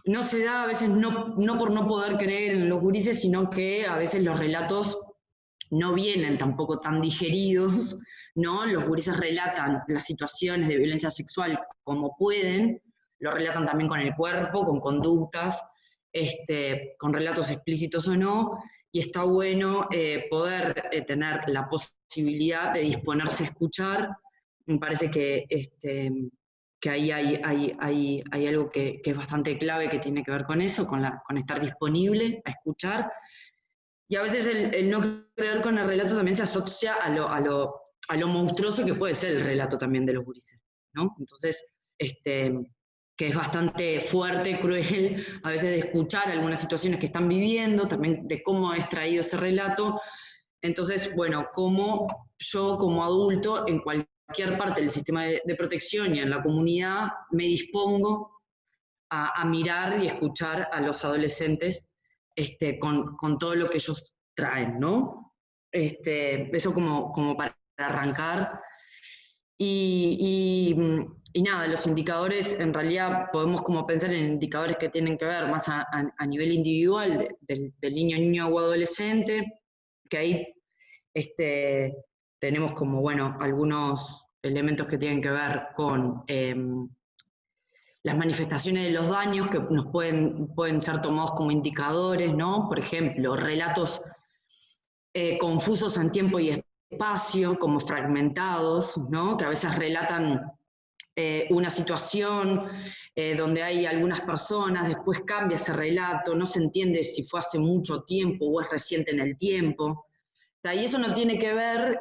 no se da, a veces no por no poder creer en los gurises, sino que a veces los relatos no vienen tampoco tan digeridos, ¿no? Los gurises relatan las situaciones de violencia sexual como pueden, lo relatan también con el cuerpo, con conductas, con relatos explícitos o no, y está bueno poder tener la posibilidad de disponerse a escuchar. Me parece que ahí hay algo que es bastante clave, que tiene que ver con eso, con estar disponible a escuchar. Y a veces el no creer con el relato también se asocia a lo monstruoso que puede ser el relato también de los gurises, ¿no? Entonces, que es bastante fuerte, cruel, a veces de escuchar algunas situaciones que están viviendo, también de cómo es traído ese relato. Entonces, bueno, cómo yo como adulto, en cualquier parte del sistema de protección y en la comunidad, me dispongo a mirar y escuchar a los adolescentes con todo lo que ellos traen, ¿no? Eso como para arrancar. Y nada, los indicadores, en realidad podemos como pensar en indicadores que tienen que ver más a nivel individual del niño, niño o adolescente, que ahí tenemos como, bueno, algunos elementos que tienen que ver con las manifestaciones de los daños, que nos pueden ser tomados como indicadores, ¿no? Por ejemplo, relatos confusos en tiempo y espacio como fragmentados, ¿no? Que a veces relatan una situación donde hay algunas personas, después cambia ese relato, no se entiende si fue hace mucho tiempo o es reciente en el tiempo. Y eso no tiene que ver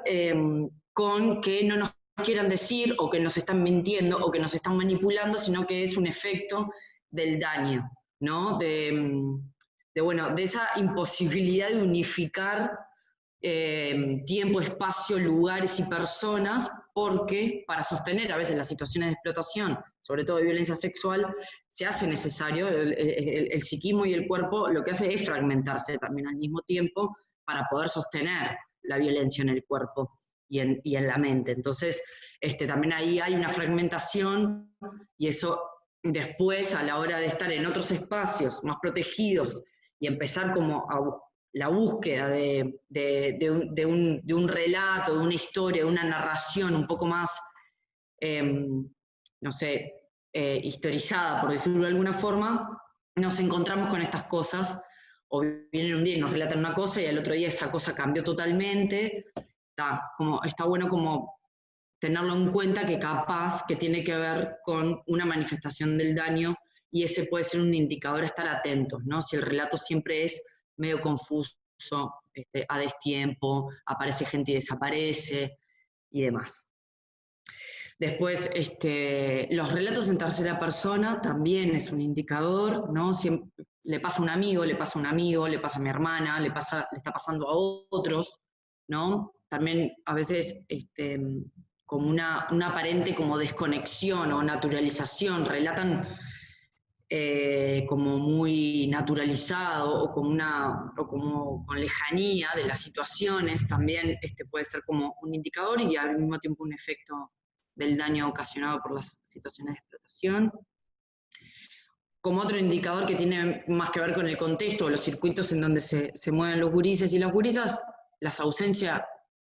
con que no nos quieran decir o que nos están mintiendo o que nos están manipulando, sino que es un efecto del daño, ¿no? Bueno, de esa imposibilidad de unificar tiempo, espacio, lugares y personas, porque para sostener a veces las situaciones de explotación, sobre todo de violencia sexual, se hace necesario, el psiquismo y el cuerpo lo que hace es fragmentarse también al mismo tiempo para poder sostener la violencia en el cuerpo y en la mente. Entonces, también ahí hay una fragmentación y eso después, a la hora de estar en otros espacios más protegidos y empezar como a la búsqueda de un relato, de una historia, de una narración un poco más, no sé, historizada, por decirlo de alguna forma, nos encontramos con estas cosas, o vienen un día y nos relatan una cosa y al otro día esa cosa cambió totalmente. Está bueno como tenerlo en cuenta que capaz que tiene que ver con una manifestación del daño y ese puede ser un indicador a estar atentos, ¿no? Si el relato siempre es medio confuso, a destiempo, aparece gente y desaparece, y demás. Después, los relatos en tercera persona también es un indicador, ¿no? Le pasa a un amigo, le pasa a un amigo, le pasa a mi hermana, le está pasando a otros, ¿no? También a veces como una aparente como desconexión o naturalización, relatan como muy naturalizado o como con lejanía de las situaciones, también puede ser como un indicador y al mismo tiempo un efecto del daño ocasionado por las situaciones de explotación. Como otro indicador que tiene más que ver con el contexto, los circuitos en donde se mueven los gurises y las gurisas, las ausencias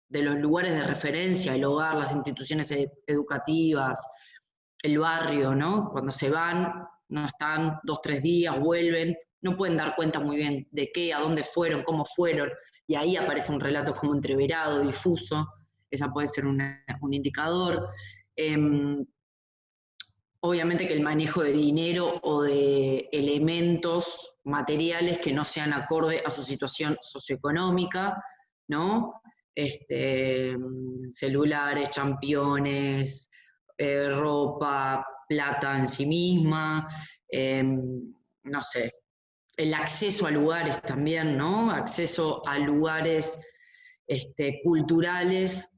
de los lugares de referencia, el hogar, las instituciones educativas, el barrio, ¿no? Cuando se van, no están 2 o 3 días, vuelven, no pueden dar cuenta muy bien de qué, a dónde fueron, cómo fueron, y ahí aparece un relato como entreverado, difuso, esa puede ser un indicador. Obviamente que el manejo de dinero o de elementos materiales que no sean acorde a su situación socioeconómica, ¿no? Celulares, championes, ropa, plata en sí misma, no sé, el acceso a lugares también, ¿no? Acceso a lugares culturales,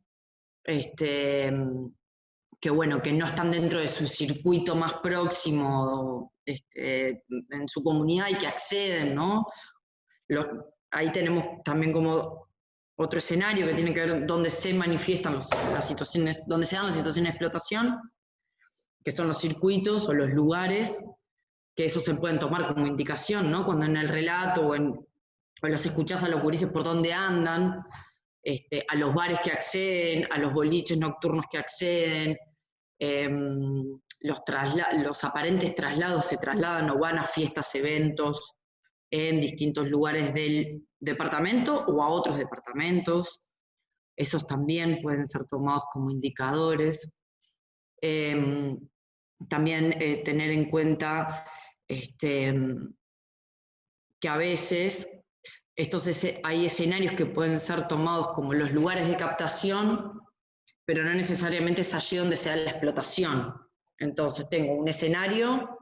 que bueno, que no están dentro de su circuito más próximo, en su comunidad y que acceden, ¿no? Ahí tenemos también como otro escenario que tiene que ver donde se manifiestan las situaciones, donde se dan las situaciones de explotación, que son los circuitos o los lugares, que esos se pueden tomar como indicación, ¿no? Cuando en el relato o los escuchás a los gurises por dónde andan, a los bares que acceden, a los boliches nocturnos que acceden, los aparentes traslados se trasladan o van a fiestas, eventos en distintos lugares del departamento o a otros departamentos. Esos también pueden ser tomados como indicadores. También tener en cuenta que a veces hay escenarios que pueden ser tomados como los lugares de captación, pero no necesariamente es allí donde se da la explotación. Entonces tengo un escenario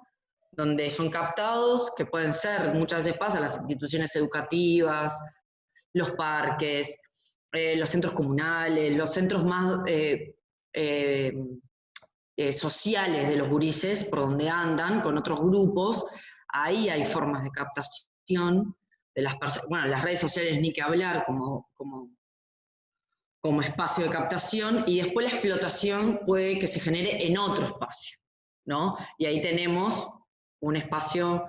donde son captados, que pueden ser, muchas veces pasa, las instituciones educativas, los parques, los centros comunales, los centros más sociales de los gurises, por donde andan, con otros grupos. Ahí hay formas de captación de las personas, bueno, las redes sociales ni que hablar como espacio de captación, y después la explotación puede que se genere en otro espacio, ¿no? Y ahí tenemos un espacio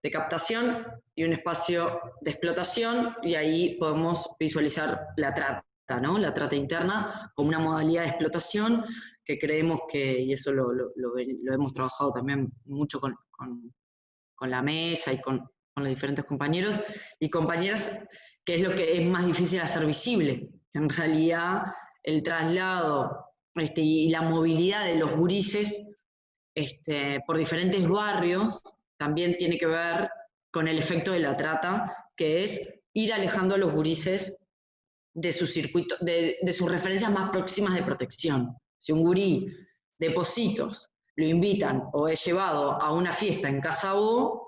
de captación y un espacio de explotación, y ahí podemos visualizar la trata, ¿no? La trata interna como una modalidad de explotación que creemos que, y eso lo hemos trabajado también mucho con la mesa y con los diferentes compañeros y compañeras, que es lo que es más difícil hacer visible, en realidad el traslado y la movilidad de los gurises por diferentes barrios también tiene que ver con el efecto de la trata, que es ir alejando a los gurises de su circuito, de sus referencias más próximas de protección. Si un gurí de Positos lo invitan o es llevado a una fiesta en Casabó,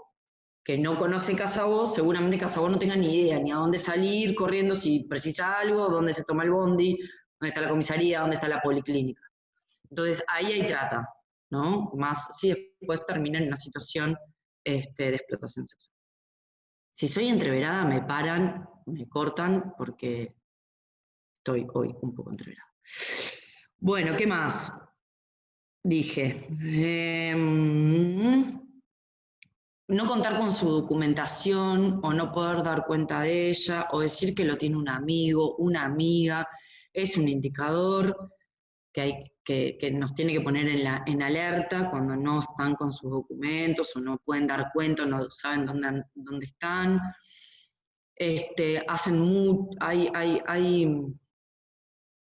que no conoce Casabó, seguramente Casabó no tenga ni idea ni a dónde salir corriendo si precisa algo, dónde se toma el bondi, dónde está la comisaría, dónde está la policlínica. Entonces ahí hay trata, ¿no? Más si después termina en una situación de explotación sexual. Si soy entreverada, me paran, me cortan, porque estoy hoy un poco entreverada. Bueno, ¿qué más? Dije, no contar con su documentación o no poder dar cuenta de ella o decir que lo tiene un amigo, una amiga, es un indicador que nos tiene que poner en alerta cuando no están con sus documentos o no pueden dar cuenta o no saben dónde están.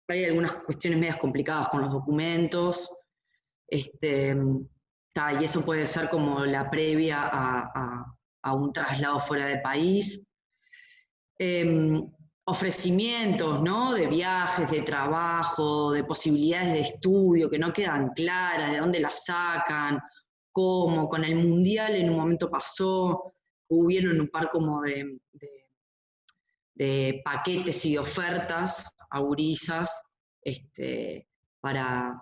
Hay algunas cuestiones medias complicadas con los documentos, y eso puede ser como la previa a un traslado fuera de país. Ofrecimientos, ¿no? De viajes, de trabajo, de posibilidades de estudio que no quedan claras, de dónde las sacan, cómo. Con el Mundial en un momento pasó, hubieron un par como de paquetes y de ofertas a gurisas para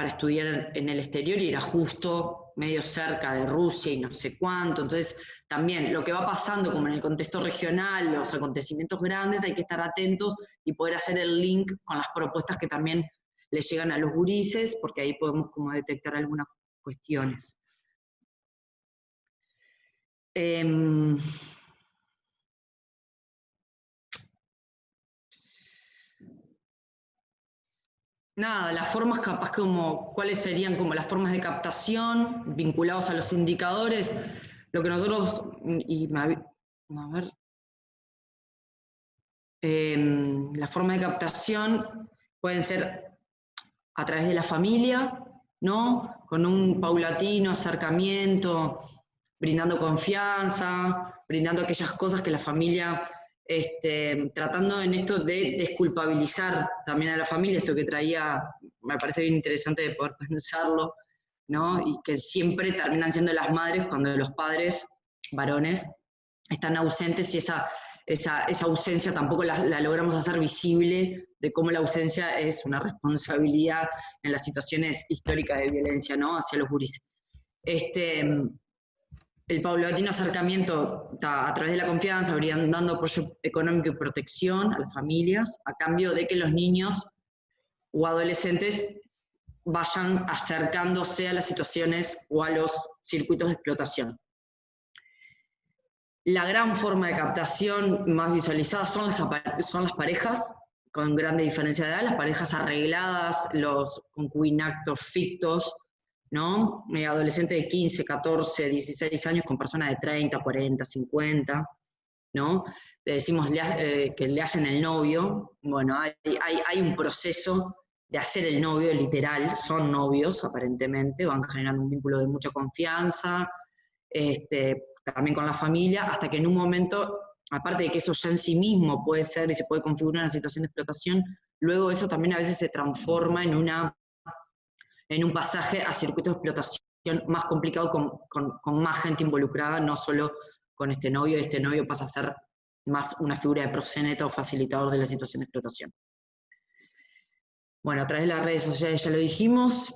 estudiar en el exterior, y era justo medio cerca de Rusia y no sé cuánto. Entonces también lo que va pasando como en el contexto regional, los acontecimientos grandes, hay que estar atentos y poder hacer el link con las propuestas que también le llegan a los gurises, porque ahí podemos como detectar algunas cuestiones. Nada, las formas capaz como, ¿cuáles serían como las formas de captación vinculados a los indicadores? Lo que nosotros, las formas de captación pueden ser a través de la familia, ¿no? Con un paulatino acercamiento, brindando confianza, brindando aquellas cosas que la familia, tratando en esto de desculpabilizar también a la familia, esto que traía, me parece bien interesante de poder pensarlo, ¿no? Y que siempre terminan siendo las madres cuando los padres varones están ausentes, y esa ausencia tampoco la logramos hacer visible, de cómo la ausencia es una responsabilidad en las situaciones históricas de violencia, ¿no? Hacia los gurises. El paulatino acercamiento a través de la confianza, dando apoyo económico y protección a las familias, a cambio de que los niños o adolescentes vayan acercándose a las situaciones o a los circuitos de explotación. La gran forma de captación más visualizada son las parejas, con grande diferencia de edad, las parejas arregladas, los concubinactos fictos, ¿no? Adolescentes de 15, 14, 16 años con personas de 30, 40, 50, ¿no? Le decimos que le hacen el novio. Bueno, hay un proceso de hacer el novio literal, son novios aparentemente, van generando un vínculo de mucha confianza, también con la familia, hasta que en un momento, aparte de que eso ya en sí mismo puede ser y se puede configurar una situación de explotación, luego eso también a veces se transforma en un pasaje a circuitos de explotación más complicado, con más gente involucrada, no solo con este novio pasa a ser más una figura de proxeneta o facilitador de la situación de explotación. Bueno, a través de las redes sociales ya lo dijimos,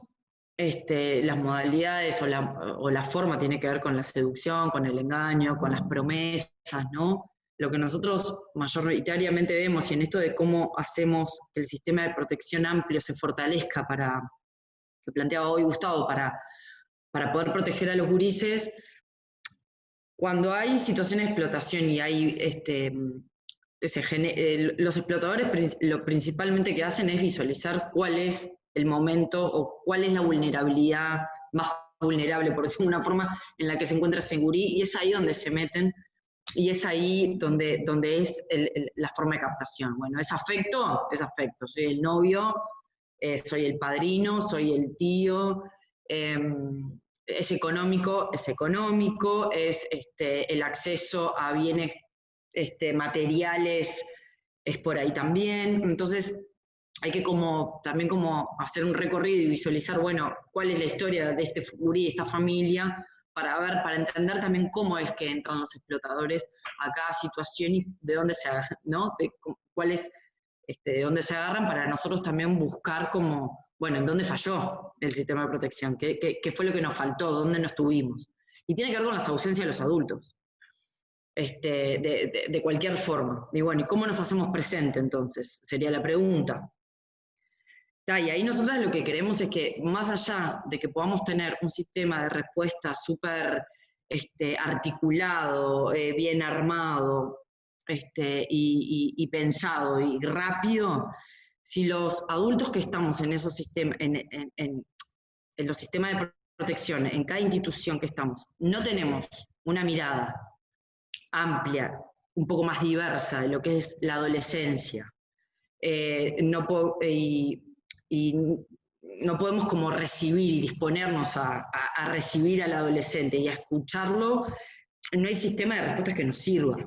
las modalidades o la forma tiene que ver con la seducción, con el engaño, con las promesas, ¿no? Lo que nosotros mayoritariamente vemos, y en esto de cómo hacemos que el sistema de protección amplio se fortalezca que planteaba hoy Gustavo, para poder proteger a los gurises, cuando hay situaciones de explotación y hay los explotadores lo principalmente que hacen es visualizar cuál es el momento o cuál es la vulnerabilidad más vulnerable, por decirlo de una forma, en la que se encuentra ese gurí, y es ahí donde se meten y es ahí donde es la forma de captación. Bueno, ¿es afecto? Es afecto. Soy el novio, soy el padrino, soy el tío, es económico, es el acceso a bienes materiales, es por ahí también. Entonces, hay que también hacer un recorrido y visualizar, bueno, cuál es la historia de este gurí, de esta familia, para entender también cómo es que entran los explotadores a cada situación y de dónde se agarran, ¿no? De dónde se agarran, para nosotros también buscar bueno, en dónde falló el sistema de protección, qué fue lo que nos faltó, dónde no estuvimos. Y tiene que ver con las ausencias de los adultos, de cualquier forma. Y bueno, ¿y cómo nos hacemos presente entonces? Sería la pregunta. Y ahí nosotros lo que queremos es que, más allá de que podamos tener un sistema de respuesta súper articulado, bien armado, y pensado y rápido, si los adultos que estamos en esos sistemas, en los sistemas de protección, en cada institución que estamos, no tenemos una mirada amplia, un poco más diversa de lo que es la adolescencia, y no podemos como recibir y disponernos a recibir al adolescente y a escucharlo, no hay sistema de respuestas que nos sirva,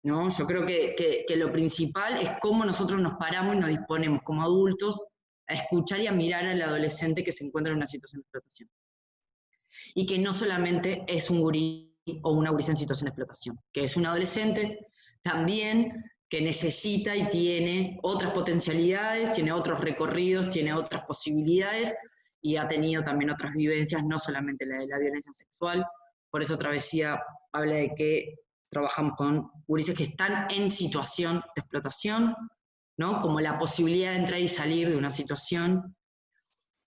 ¿no? Yo creo que lo principal es cómo nosotros nos paramos y nos disponemos como adultos a escuchar y a mirar al adolescente que se encuentra en una situación de explotación. Y que no solamente es un gurí o una gurisa en situación de explotación, que es un adolescente también que necesita y tiene otras potencialidades, tiene otros recorridos, tiene otras posibilidades, y ha tenido también otras vivencias, no solamente la de la violencia sexual. Por eso Travesía habla de que trabajamos con gurises que están en situación de explotación, ¿no? Como la posibilidad de entrar y salir de una situación.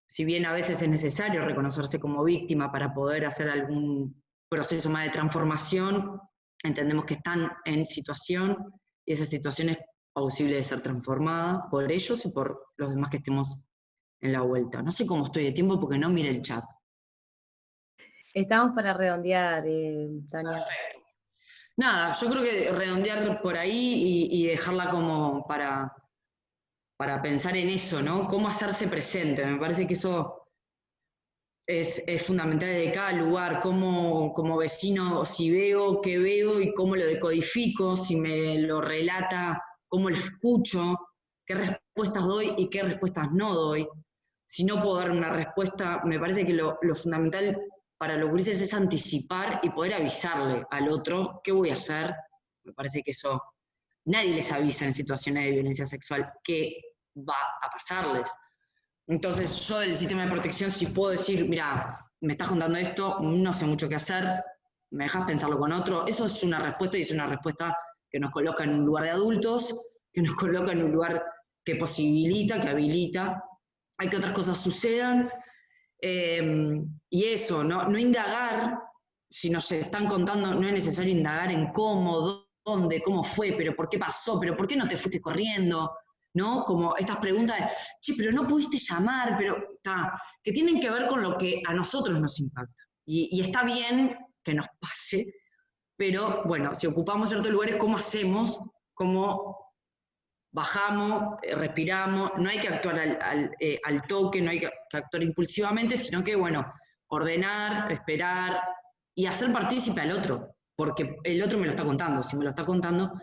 Si bien a veces es necesario reconocerse como víctima para poder hacer algún proceso más de transformación, entendemos que están en situación, y esa situación es posible de ser transformada por ellos y por los demás que estemos en la vuelta. No sé cómo estoy de tiempo porque no mire el chat. Estamos para redondear, Tania. Perfecto. Nada, yo creo que redondear por ahí y dejarla como para pensar en eso, ¿no? Cómo hacerse presente. Me parece que eso es fundamental de cada lugar, como vecino, si veo, qué veo y cómo lo decodifico, si me lo relata, cómo lo escucho, qué respuestas doy y qué respuestas no doy. Si no puedo dar una respuesta, me parece que lo fundamental para los gurises es anticipar y poder avisarle al otro qué voy a hacer. Me parece que eso, nadie les avisa en situaciones de violencia sexual qué va a pasarles. Entonces yo del sistema de protección sí puedo decir, mira, me estás contando esto, no sé mucho qué hacer, me dejas pensarlo con otro. Eso es una respuesta, y es una respuesta que nos coloca en un lugar de adultos, que nos coloca en un lugar que posibilita, que habilita. Hay que otras cosas sucedan, y eso, no indagar, si nos están contando, no es necesario indagar en cómo, dónde, cómo fue, pero por qué pasó, pero por qué no te fuiste corriendo, ¿no? Como estas preguntas de, che, pero no pudiste llamar, pero que tienen que ver con lo que a nosotros nos impacta. Y está bien que nos pase, pero bueno, si ocupamos ciertos lugares, ¿cómo hacemos? ¿Cómo bajamos, respiramos? No hay que actuar al toque, no hay que actuar impulsivamente, sino que, bueno, ordenar, esperar y hacer partícipe al otro, porque el otro me lo está contando. Si me lo está contando,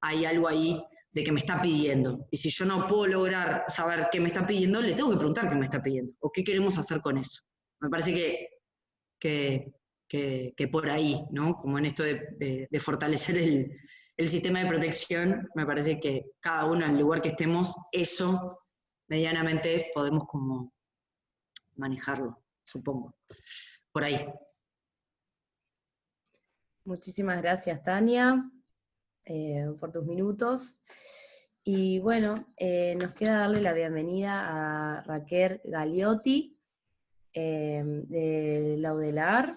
hay algo ahí de que me está pidiendo. Y si yo no puedo lograr saber qué me está pidiendo, le tengo que preguntar qué me está pidiendo, o qué queremos hacer con eso. Me parece que por ahí, ¿no? Como en esto de fortalecer el sistema de protección, me parece que cada uno en el lugar que estemos, eso medianamente podemos como manejarlo, supongo. Por ahí. Muchísimas gracias, Tania, por tus minutos. Y bueno, nos queda darle la bienvenida a Raquel Galiotti, de Laudelar.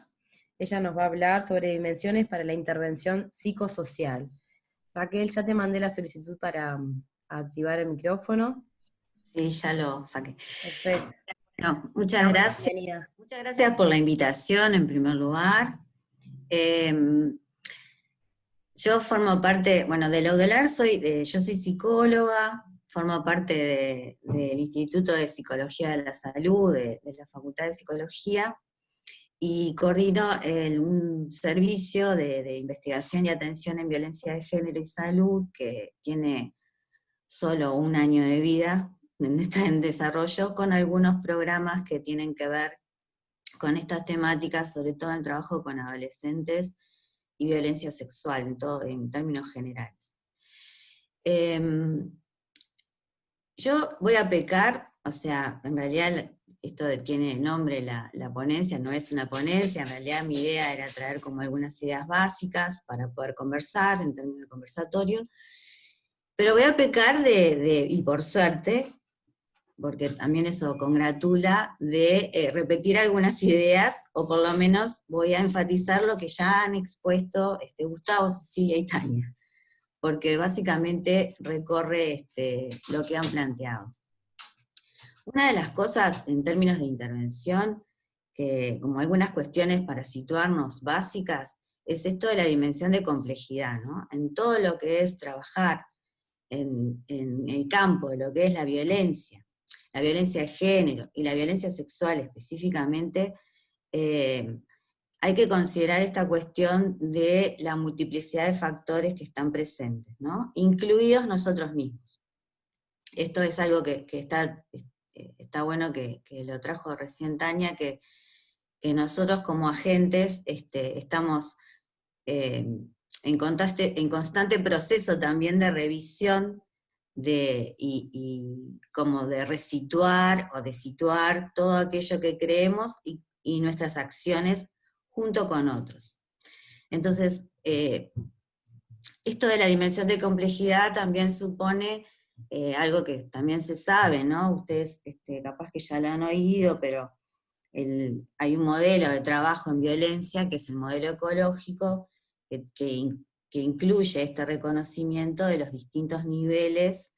Ella nos va a hablar sobre dimensiones para la intervención psicosocial. Raquel, ya te mandé la solicitud para activar el micrófono. Sí, ya lo saqué. Perfecto. Bueno, muchas gracias. Bienvenida. Muchas gracias por la invitación, en primer lugar. Yo formo parte, bueno, de Laudelar yo soy psicóloga, formo parte del Instituto de Psicología de la Salud, de la Facultad de Psicología, y coordino un servicio de investigación y atención en violencia de género y salud que tiene solo 1 año de vida, está en desarrollo, con algunos programas que tienen que ver con estas temáticas, sobre todo en el trabajo con adolescentes y violencia sexual, en términos generales. Yo voy a pecar, o sea, en realidad esto tiene nombre la ponencia, no es una ponencia, en realidad mi idea era traer como algunas ideas básicas para poder conversar en términos de conversatorio, pero voy a pecar y por suerte, porque también eso congratula, de repetir algunas ideas, o por lo menos voy a enfatizar lo que ya han expuesto Gustavo, Cecilia y Tania, porque básicamente recorre lo que han planteado. Una de las cosas en términos de intervención, que como algunas cuestiones para situarnos básicas, es esto de la dimensión de complejidad, ¿no? En todo lo que es trabajar en el campo de lo que es la violencia de género y la violencia sexual específicamente, hay que considerar esta cuestión de la multiplicidad de factores que están presentes, ¿no? Incluidos nosotros mismos. Esto es algo que está bueno que lo trajo recién Tania, que nosotros como agentes estamos en constante proceso también de revisión y como de resituar o de situar todo aquello que creemos y nuestras acciones junto con otros. Entonces, esto de la dimensión de complejidad también supone algo que también se sabe, ¿no? Ustedes capaz que ya lo han oído, pero hay un modelo de trabajo en violencia, que es el modelo ecológico, que incluye este reconocimiento de los distintos niveles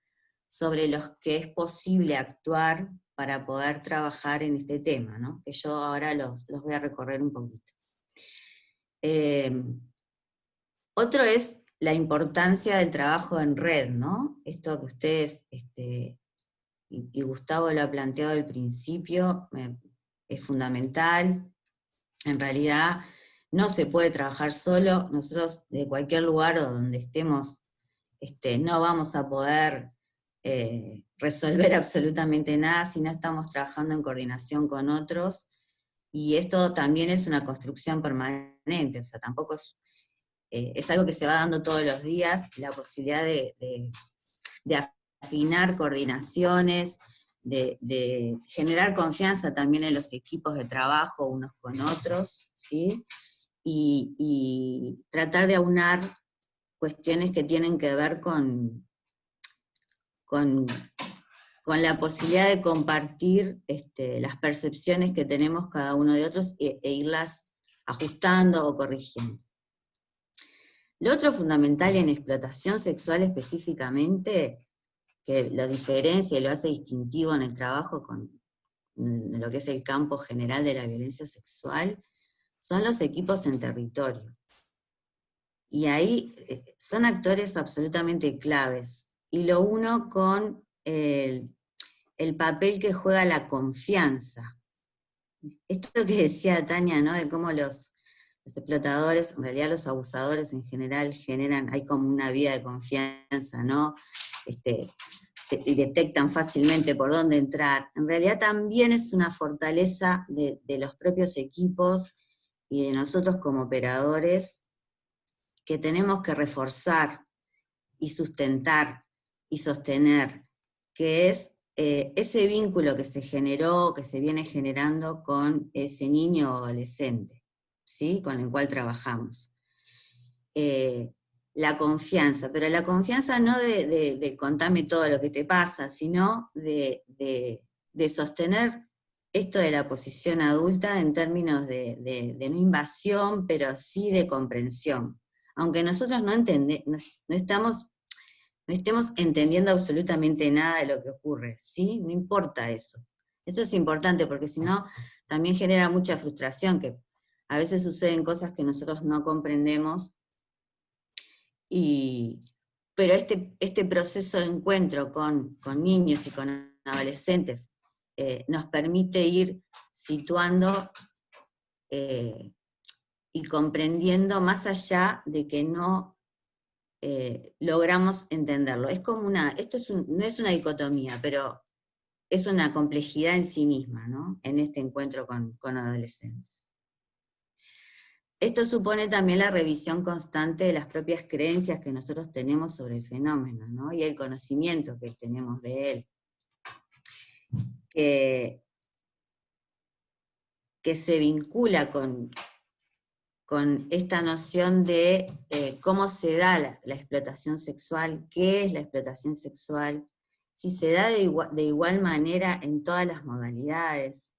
sobre los que es posible actuar para poder trabajar en este tema, ¿no? Que yo ahora los voy a recorrer un poquito. Otro es la importancia del trabajo en red, ¿no? Esto que ustedes, y Gustavo lo ha planteado al principio, es fundamental. En realidad no se puede trabajar solo, nosotros de cualquier lugar donde estemos no vamos a poder resolver absolutamente nada si no estamos trabajando en coordinación con otros, y esto también es una construcción permanente, o sea, tampoco es algo que se va dando todos los días, la posibilidad de afinar coordinaciones, de generar confianza también en los equipos de trabajo unos con otros, ¿sí? Y tratar de aunar cuestiones que tienen que ver con la posibilidad de compartir las percepciones que tenemos cada uno de otros e irlas ajustando o corrigiendo. Lo otro fundamental en explotación sexual específicamente, que lo diferencia y lo hace distintivo en el trabajo con lo que es el campo general de la violencia sexual, son los equipos en territorio. Y ahí son actores absolutamente claves. Y lo uno con el papel que juega la confianza. Esto que decía Tania, ¿no? De cómo los explotadores, en realidad los abusadores en general hay como una vía de confianza, ¿no? Y detectan fácilmente por dónde entrar. En realidad también es una fortaleza de los propios equipos y de nosotros como operadores, que tenemos que reforzar y sustentar y sostener, que es ese vínculo que se generó, que se viene generando con ese niño o adolescente, ¿sí? Con el cual trabajamos. La confianza, pero la confianza no de contame todo lo que te pasa, sino de sostener esto de la posición adulta en términos de no invasión, pero sí de comprensión. Aunque nosotros no estemos entendiendo absolutamente nada de lo que ocurre, ¿sí? No importa eso. Eso es importante, porque si no, también genera mucha frustración, que a veces suceden cosas que nosotros no comprendemos, Pero este proceso de encuentro con niños y con adolescentes nos permite ir situando y comprendiendo más allá de que no logramos entenderlo. Es como esto no es una dicotomía, pero es una complejidad en sí misma, ¿no? En este encuentro con adolescentes. Esto supone también la revisión constante de las propias creencias que nosotros tenemos sobre el fenómeno, ¿no? Y el conocimiento que tenemos de él. Que se vincula con esta noción de cómo se da la explotación sexual, qué es la explotación sexual, si se da de igual manera en todas las modalidades,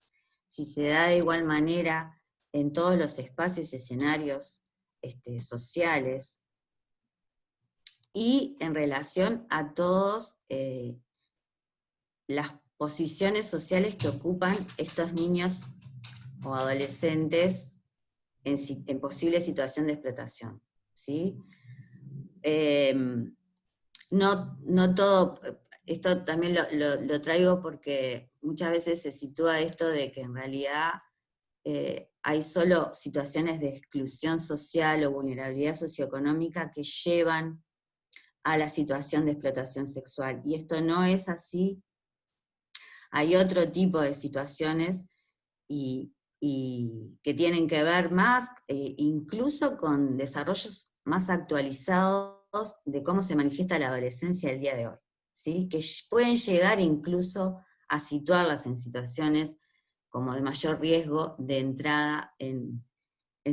si se da de igual manera en todos los espacios y escenarios sociales, y en relación a todas las posiciones sociales que ocupan estos niños o adolescentes en posible situación de explotación, ¿sí? No todo, esto también lo traigo porque muchas veces se sitúa esto de que en realidad hay solo situaciones de exclusión social o vulnerabilidad socioeconómica que llevan a la situación de explotación sexual, y esto no es así. Hay otro tipo de situaciones y que tienen que ver más incluso con desarrollos más actualizados de cómo se manifiesta la adolescencia el día de hoy, ¿sí? Que pueden llegar incluso a situarlas en situaciones como de mayor riesgo de entrada en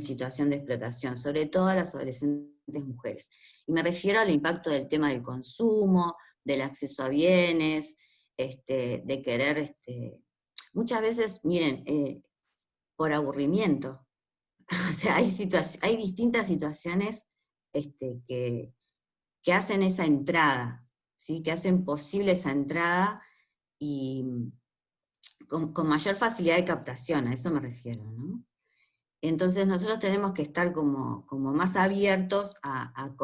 situación de explotación, sobre todo a las adolescentes mujeres. Y me refiero al impacto del tema del consumo, del acceso a bienes, de querer, muchas veces, miren, por aburrimiento. O sea, hay distintas situaciones que hacen esa entrada, ¿sí? Que hacen posible esa entrada y con mayor facilidad de captación, a eso me refiero, ¿no? Entonces nosotros tenemos que estar como más abiertos a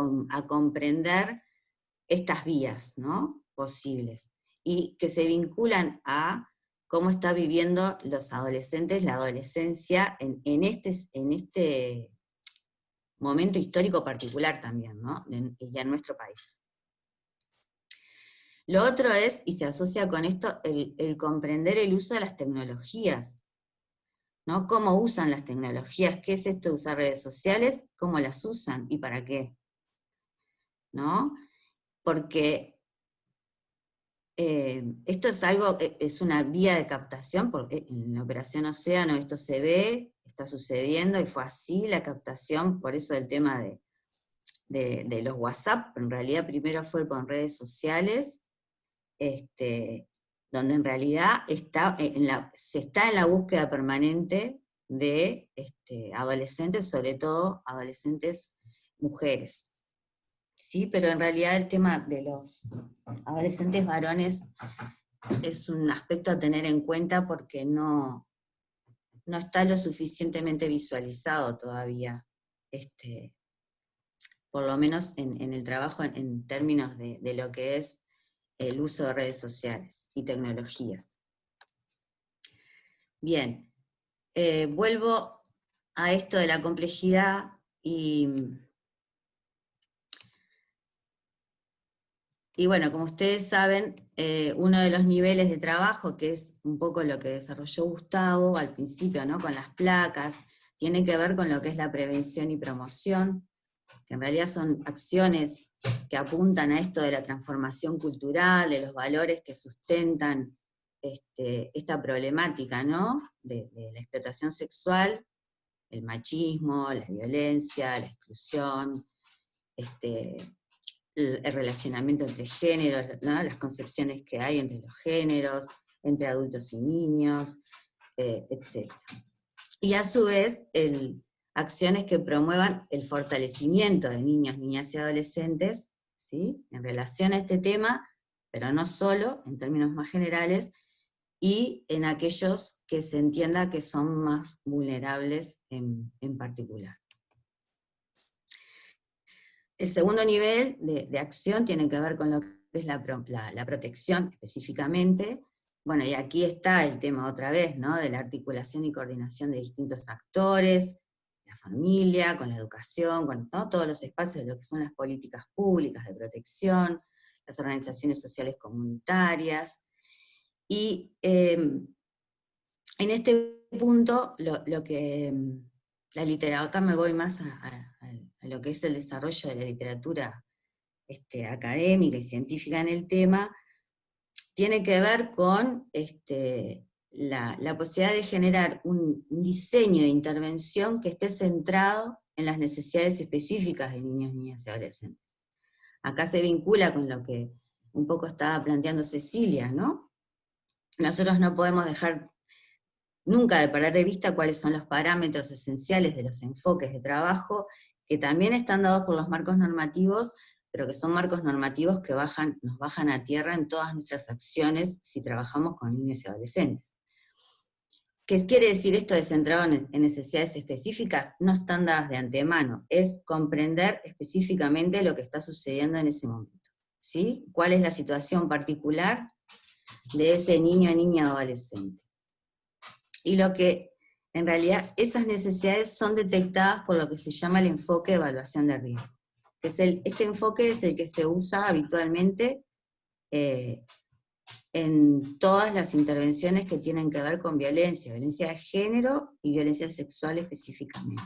comprender estas vías, ¿no? Posibles, y que se vinculan a cómo está viviendo los adolescentes la adolescencia en este momento histórico particular también, ¿no? Y en nuestro país. Lo otro es, y se asocia con esto, el comprender el uso de las tecnologías, ¿no? Cómo usan las tecnologías, qué es esto de usar redes sociales, cómo las usan y para qué, ¿no? Porque esto es es una vía de captación, porque en la Operación Océano esto se ve, está sucediendo, y fue así la captación, por eso el tema de los WhatsApp, en realidad primero fue con redes sociales, donde en realidad se está en la búsqueda permanente de adolescentes, sobre todo adolescentes mujeres. Sí, pero en realidad el tema de los adolescentes varones es un aspecto a tener en cuenta porque no está lo suficientemente visualizado todavía, por lo menos en el trabajo en términos de lo que es el uso de redes sociales y tecnologías. Bien, vuelvo a esto de la complejidad y bueno, como ustedes saben, uno de los niveles de trabajo, que es un poco lo que desarrolló Gustavo al principio, ¿no? Con las placas, tiene que ver con lo que es la prevención y promoción, que en realidad son acciones que apuntan a esto de la transformación cultural, de los valores que sustentan esta problemática, ¿no? De la explotación sexual, el machismo, la violencia, la exclusión, el relacionamiento entre géneros, ¿no? Las concepciones que hay entre los géneros, entre adultos y niños, etc. Y a su vez, acciones que promuevan el fortalecimiento de niños, niñas y adolescentes, ¿sí? En relación a este tema, pero no solo, en términos más generales, y en aquellos que se entienda que son más vulnerables en particular. El segundo nivel de acción tiene que ver con lo que es la protección específicamente. Bueno, y aquí está el tema otra vez, ¿no? De la articulación y coordinación de distintos actores, la familia, con la educación, con, ¿no?, todos los espacios de lo que son las políticas públicas de protección, las organizaciones sociales comunitarias. Y en este punto, lo que la literatura, acá me voy más a lo que es el desarrollo de la literatura académica y científica en el tema, tiene que ver con la posibilidad de generar un diseño de intervención que esté centrado en las necesidades específicas de niños, niñas y adolescentes. Acá se vincula con lo que un poco estaba planteando Cecilia, ¿no? Nosotros no podemos dejar nunca de perder de vista cuáles son los parámetros esenciales de los enfoques de trabajo, que también están dados por los marcos normativos, pero que son marcos normativos que nos bajan a tierra en todas nuestras acciones si trabajamos con niños y adolescentes. ¿Qué quiere decir esto de centrado en necesidades específicas? No están dadas de antemano, es comprender específicamente lo que está sucediendo en ese momento, ¿sí? ¿Cuál es la situación particular de ese niño, niña, adolescente? Y lo que, en realidad, esas necesidades son detectadas por lo que se llama el enfoque de evaluación de riesgo. Este enfoque es el que se usa habitualmente en todas las intervenciones que tienen que ver con violencia de género y violencia sexual específicamente.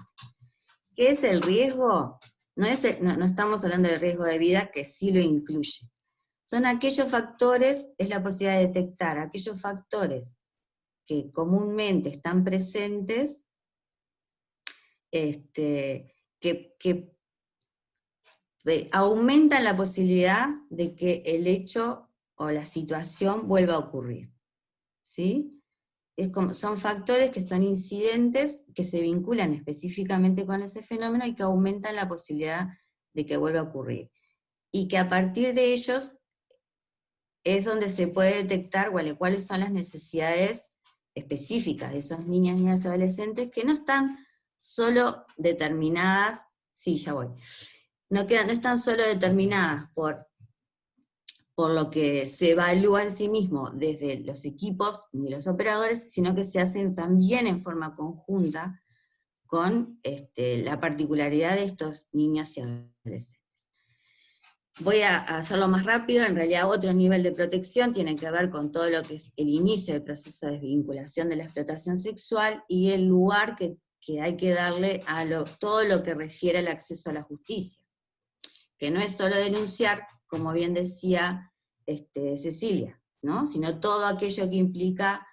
¿Qué es el riesgo? No estamos hablando de riesgo de vida, que sí lo incluye. Son aquellos factores, es la posibilidad de detectar aquellos factores que comúnmente están presentes, que aumentan la posibilidad de que el hecho o la situación vuelva a ocurrir, ¿sí? Son factores que son incidentes, que se vinculan específicamente con ese fenómeno y que aumentan la posibilidad de que vuelva a ocurrir. Y que a partir de ellos es donde se puede detectar cuáles son las necesidades específicas de esos niños, niñas y adolescentes, que no están solo determinadas, sí, ya voy, no están solo determinadas por lo que se evalúa en sí mismo desde los equipos ni los operadores, sino que se hacen también en forma conjunta con la particularidad de estos niños y adolescentes. Voy a hacerlo más rápido. En realidad otro nivel de protección tiene que ver con todo lo que es el inicio del proceso de desvinculación de la explotación sexual y el lugar que hay que darle a todo lo que refiere al acceso a la justicia, que no es solo denunciar, como bien decía Cecilia, ¿no?, sino todo aquello que implica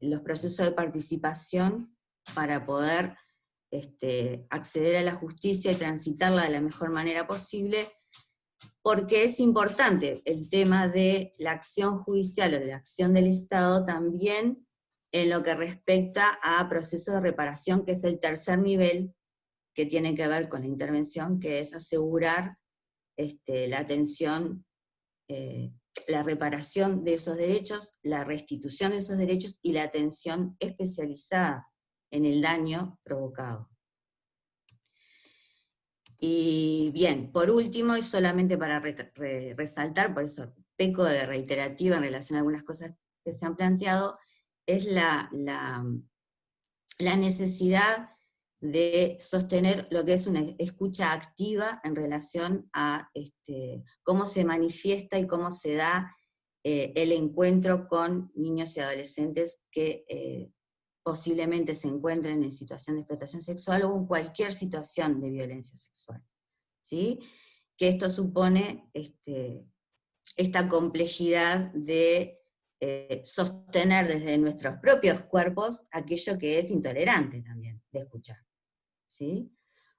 los procesos de participación para poder acceder a la justicia y transitarla de la mejor manera posible, porque es importante el tema de la acción judicial o de la acción del Estado también en lo que respecta a procesos de reparación, que es el tercer nivel que tiene que ver con la intervención, que es asegurar la atención, la reparación de esos derechos, la restitución de esos derechos y la atención especializada en el daño provocado. Y bien, por último, y solamente para resaltar, por eso peco de reiterativa en relación a algunas cosas que se han planteado, es la necesidad de sostener lo que es una escucha activa en relación a cómo se manifiesta y cómo se da el encuentro con niños y adolescentes que posiblemente se encuentren en situación de explotación sexual o en cualquier situación de violencia sexual, ¿sí? Que esto supone esta complejidad de sostener desde nuestros propios cuerpos aquello que es intolerante también de escuchar, ¿sí?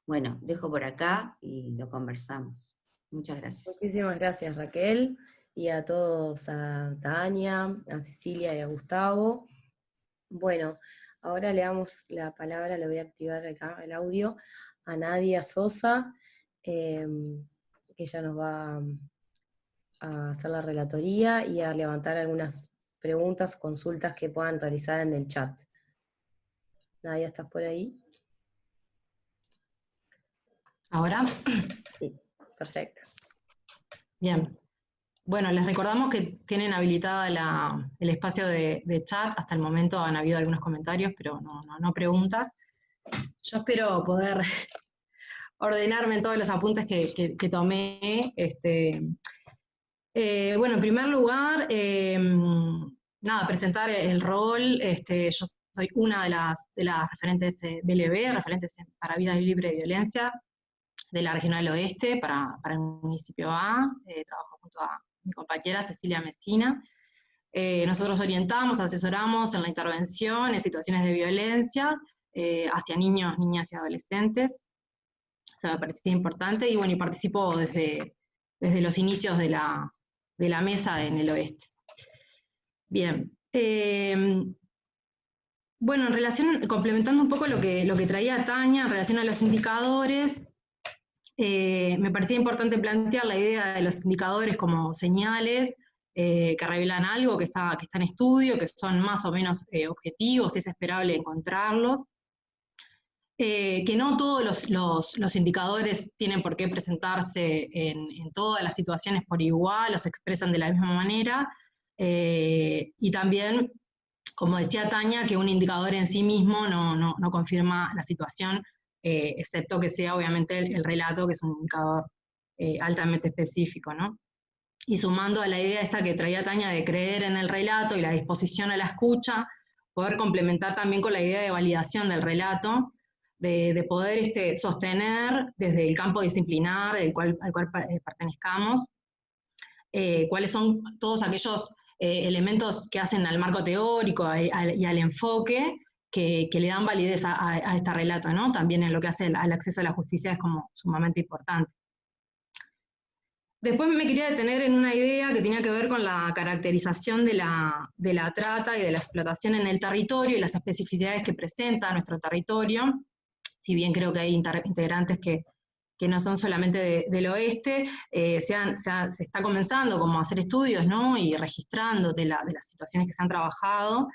Bueno, dejo por acá y lo conversamos. Muchas gracias. Muchísimas gracias, Raquel, y a todos, a Tania, a Cecilia y a Gustavo. Bueno, ahora le damos la palabra, le voy a activar acá el audio, a Nadia Sosa, que ella nos va a hacer la relatoría y a levantar algunas preguntas, consultas que puedan realizar en el chat. Nadia, ¿estás por ahí? ¿Ahora? Sí. Perfecto. Bien. Bueno, les recordamos que tienen habilitada el espacio de chat. Hasta el momento han habido algunos comentarios, pero no preguntas. Yo espero poder ordenarme en todos los apuntes que tomé. Bueno, en primer lugar, presentar el rol. Yo soy una de las referentes BLB, referentes para vida libre de violencia, de la Regional Oeste para el municipio A. Trabajo junto a mi compañera Cecilia Messina. Nosotros orientamos, asesoramos en la intervención en situaciones de violencia hacia niños, niñas y adolescentes. Eso me parecía importante, y bueno, y participo desde los inicios de la mesa en el oeste. Bien. Bueno, en relación, complementando un poco lo que traía Tania en relación a los indicadores, me parecía importante plantear la idea de los indicadores como señales que revelan algo que está en estudio, que son más o menos objetivos, es esperable encontrarlos. Que no todos los indicadores tienen por qué presentarse en todas las situaciones por igual, o se expresan de la misma manera, y también, como decía Tania, que un indicador en sí mismo no confirma la situación, excepto que sea obviamente el relato, que es un indicador altamente específico, ¿no? Y sumando a la idea esta que traía Tania de creer en el relato y la disposición a la escucha, poder complementar también con la idea de validación del relato, de poder sostener desde el campo disciplinar al cual pertenezcamos, cuáles son todos aquellos elementos que hacen al marco teórico y al enfoque que le dan validez a este relato, ¿no? También en lo que hace al acceso a la justicia es como sumamente importante. Después me quería detener en una idea que tenía que ver con la caracterización de la trata y de la explotación en el territorio y las especificidades que presenta nuestro territorio. Si bien creo que hay integrantes que no son solamente del oeste, se está comenzando como a hacer estudios, ¿no? Y registrando de las situaciones que se han trabajado,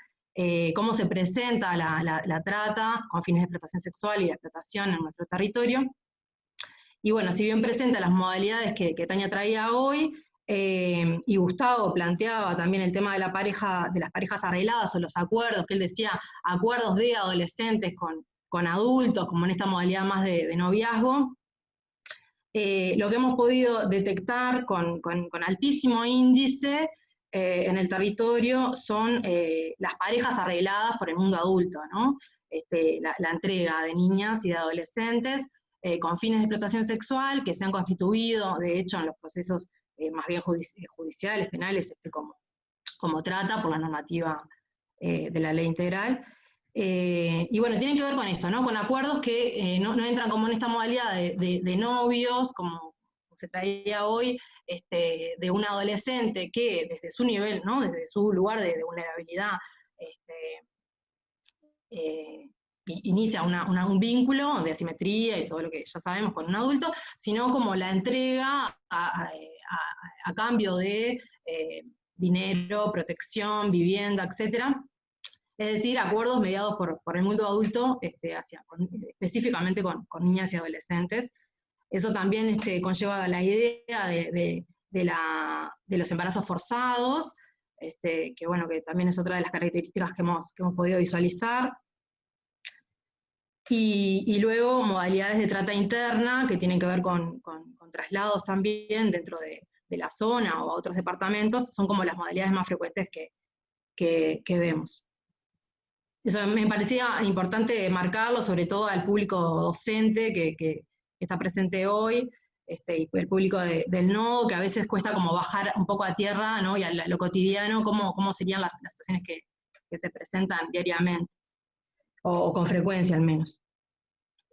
cómo se presenta la trata con fines de explotación sexual y la explotación en nuestro territorio. Y bueno, si bien presenta las modalidades que Tania traía hoy, y Gustavo planteaba también el tema de las parejas arregladas o los acuerdos, que él decía acuerdos de adolescentes con adultos, como en esta modalidad más de noviazgo, lo que hemos podido detectar con altísimo índice en el territorio son las parejas arregladas por el mundo adulto, ¿no? La entrega de niñas y de adolescentes con fines de explotación sexual, que se han constituido, de hecho, en los procesos más bien judiciales, penales, como trata por la normativa de la ley integral. Y bueno, tienen que ver con esto, ¿no? Con acuerdos que no entran como en esta modalidad de novios, como se traía hoy, de un adolescente que desde su nivel, ¿no? Desde su lugar de vulnerabilidad, inicia un vínculo de asimetría y todo lo que ya sabemos con un adulto, sino como la entrega a cambio de dinero, protección, vivienda, etcétera. Es decir, acuerdos mediados por el mundo adulto, específicamente con niñas y adolescentes. Eso también conlleva la idea de los embarazos forzados, que bueno, que también es otra de las características que hemos podido visualizar. Y luego modalidades de trata interna, que tienen que ver con traslados también dentro de la zona o a otros departamentos, son como las modalidades más frecuentes que vemos. Eso me parecía importante marcarlo, sobre todo al público docente que está presente hoy, y el público del nodo, que a veces cuesta como bajar un poco a tierra, ¿no? Y a lo cotidiano, cómo serían las situaciones que se presentan diariamente, o con frecuencia al menos.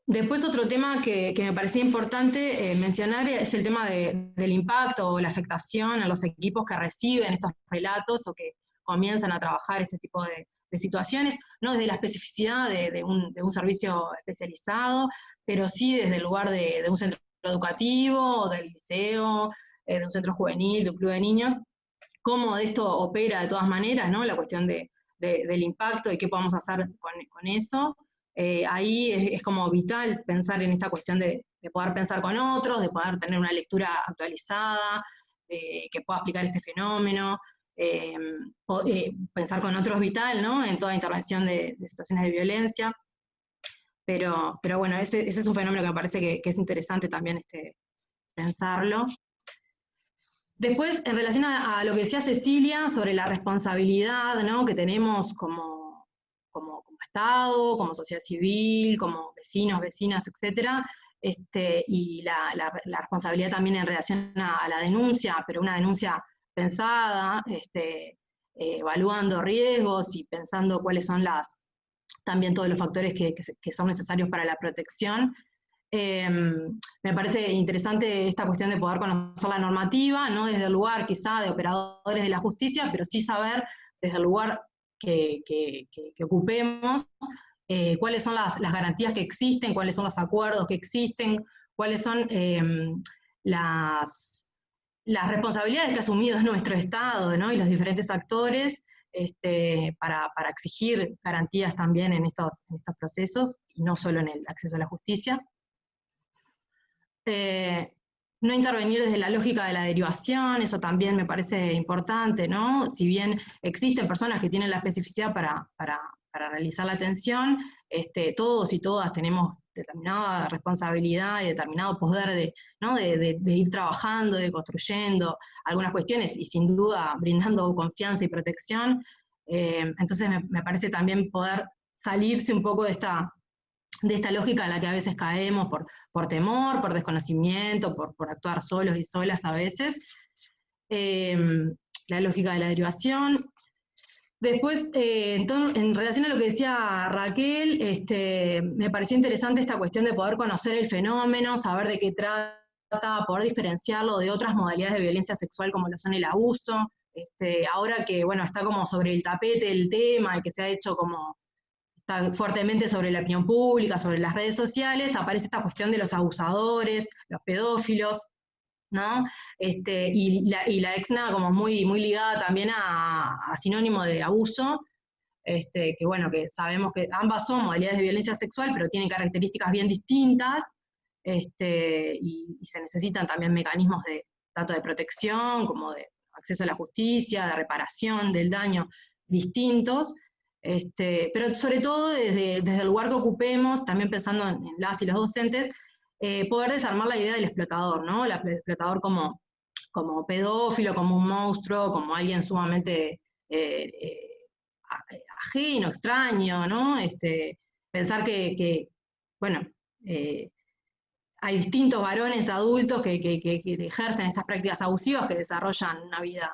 Después otro tema que me parecía importante mencionar es el tema del impacto o la afectación a los equipos que reciben estos relatos o que comienzan a trabajar este tipo de situaciones, no desde la especificidad de un servicio especializado, pero sí desde el lugar de un centro educativo, del liceo, de un centro juvenil, de un club de niños, cómo esto opera de todas maneras, ¿no? La cuestión del impacto y qué podemos hacer con eso. ahí es como vital pensar en esta cuestión de poder pensar con otros, de poder tener una lectura actualizada, que pueda explicar este fenómeno, pensar con otros vital, ¿no? En toda intervención de situaciones de violencia. Pero bueno, ese es un fenómeno que me parece que es interesante también pensarlo. Después, en relación a lo que decía Cecilia sobre la responsabilidad, ¿no?, que tenemos como Estado, como sociedad civil, como vecinos, vecinas, etcétera, y la responsabilidad también en relación a la denuncia, pero una denuncia pensada, evaluando riesgos y pensando cuáles son también todos los factores que son necesarios para la protección. Me parece interesante esta cuestión de poder conocer la normativa, no desde el lugar quizá de operadores de la justicia, pero sí saber desde el lugar que ocupemos cuáles son las garantías que existen, cuáles son los acuerdos que existen, cuáles son las responsabilidades que ha asumido nuestro Estado, ¿no?, y los diferentes actores para exigir garantías también en estos procesos, y no solo en el acceso a la justicia. No intervenir desde la lógica de la derivación, eso también me parece importante, ¿no? Si bien existen personas que tienen la especificidad para realizar la atención, todos y todas tenemos determinada responsabilidad y determinado poder de ir trabajando, de construyendo algunas cuestiones y sin duda brindando confianza y protección. Entonces me parece también poder salirse un poco de esta lógica en la que a veces caemos por temor, por desconocimiento, por actuar solos y solas a veces. La lógica de la derivación. Después, en relación a lo que decía Raquel, me pareció interesante esta cuestión de poder conocer el fenómeno, saber de qué trata, poder diferenciarlo de otras modalidades de violencia sexual como lo son el abuso. Ahora que, bueno, está como sobre el tapete el tema y que se ha hecho como está fuertemente sobre la opinión pública, sobre las redes sociales, aparece esta cuestión de los abusadores, los pedófilos, ¿no? Y la exna como muy ligada también a sinónimo de abuso, que bueno, que sabemos que ambas son modalidades de violencia sexual, pero tienen características bien distintas, y se necesitan también mecanismos tanto de protección como de acceso a la justicia, de reparación del daño distintos, pero sobre todo desde el lugar que ocupemos, también pensando en las y los docentes, poder desarmar la idea del explotador, ¿no? El explotador como pedófilo, como un monstruo, como alguien sumamente ajeno, extraño, ¿no? Pensar que bueno, hay distintos varones adultos que ejercen estas prácticas abusivas, que desarrollan una vida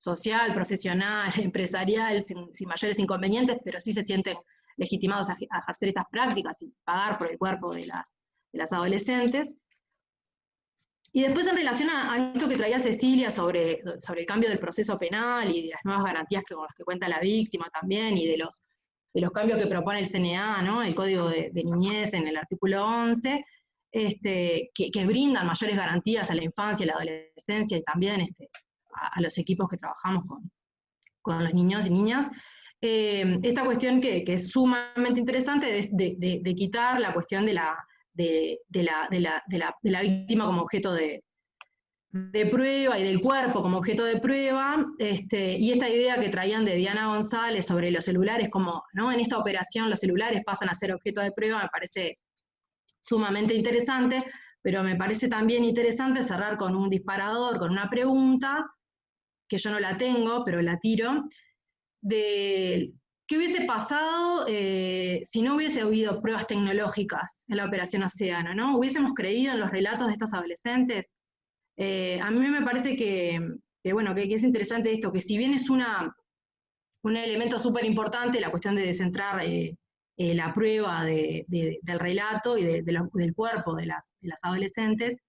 social, profesional, empresarial, sin mayores inconvenientes, pero sí se sienten legitimados a ejercer estas prácticas y pagar por el cuerpo de las adolescentes. Y después en relación a esto que traía Cecilia sobre el cambio del proceso penal y de las nuevas garantías con las que cuenta la víctima también, y de los cambios que propone el CNA, ¿no?, el Código de Niñez en el artículo 11, que brindan mayores garantías a la infancia, a la adolescencia y también a los equipos que trabajamos con los niños y niñas. Esta cuestión que es sumamente interesante de quitar la cuestión de la víctima como objeto de prueba y del cuerpo como objeto de prueba, y esta idea que traían de Diana González sobre los celulares, como, ¿no?, en esta operación los celulares pasan a ser objeto de prueba, me parece sumamente interesante, pero me parece también interesante cerrar con un disparador, con una pregunta, que yo no la tengo, pero la tiro, de qué hubiese pasado si no hubiese habido pruebas tecnológicas en la Operación Océano, ¿no? ¿Hubiésemos creído en los relatos de estas adolescentes? A mí me parece que es interesante esto, que si bien es un elemento súper importante, la cuestión de descentrar la prueba del relato y del cuerpo de las adolescentes,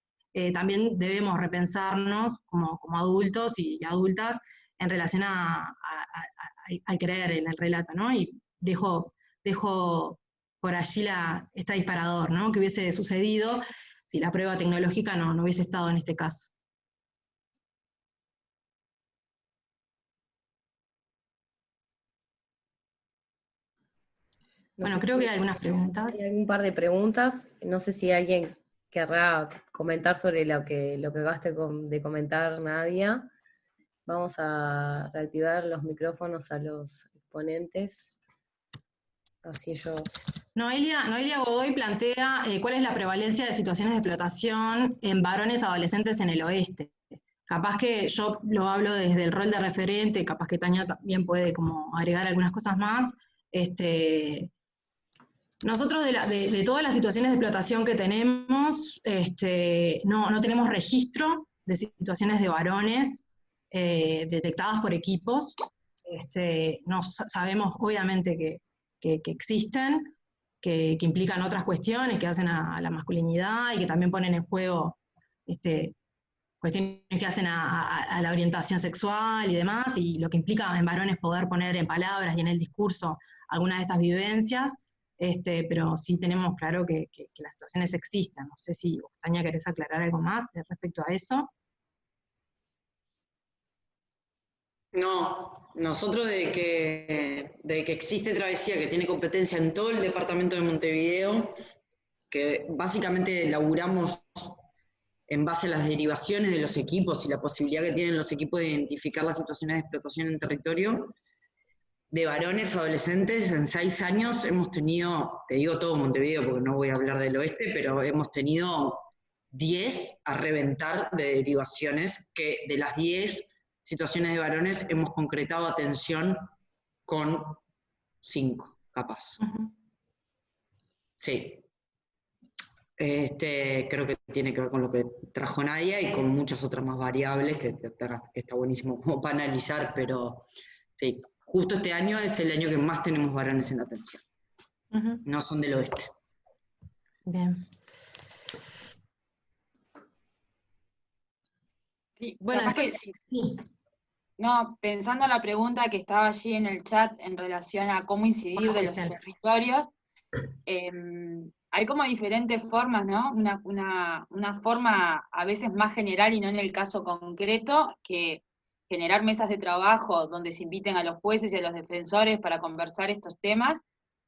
también debemos repensarnos como adultos y adultas en relación al creer en el relato, ¿no? Y dejo por allí este disparador, ¿no?, que hubiese sucedido si la prueba tecnológica no hubiese estado en este caso. Bueno, creo que hay algunas preguntas. Hay un par de preguntas. No sé si alguien querrá comentar sobre lo que acabaste de comentar, Nadia. Vamos a reactivar los micrófonos a los exponentes. Así ellos... Noelia Godoy plantea cuál es la prevalencia de situaciones de explotación en varones adolescentes en el oeste. Capaz que yo lo hablo desde el rol de referente, capaz que Tania también puede como agregar algunas cosas más. Nosotros de todas las situaciones de explotación que tenemos, no tenemos registro de situaciones de varones detectadas por equipos. No sabemos obviamente que existen, que implican otras cuestiones que hacen a la masculinidad y que también ponen en juego cuestiones que hacen a la orientación sexual y demás, y lo que implica en varones poder poner en palabras y en el discurso algunas de estas vivencias, pero sí tenemos claro que las situaciones existen. No sé si vos, Tania, querés aclarar algo más respecto a eso. No, nosotros de que existe Travesía, que tiene competencia en todo el departamento de Montevideo, que básicamente laburamos en base a las derivaciones de los equipos y la posibilidad que tienen los equipos de identificar las situaciones de explotación en territorio, de varones adolescentes en 6 años hemos tenido, te digo todo Montevideo porque no voy a hablar del oeste, pero hemos tenido 10 a reventar de derivaciones, que de las 10 situaciones de varones hemos concretado atención con 5, capaz. Sí. Creo que tiene que ver con lo que trajo Nadia y con muchas otras más variables que está buenísimo como para analizar, pero sí, justo este año es el año que más tenemos varones en la atención. No son del oeste. Bien. Sí, bueno, sí. No, pensando en la pregunta que estaba allí en el chat en relación a cómo incidir de los territorios, hay como diferentes formas, ¿no? Una forma a veces más general y no en el caso concreto, que generar mesas de trabajo donde se inviten a los jueces y a los defensores para conversar estos temas,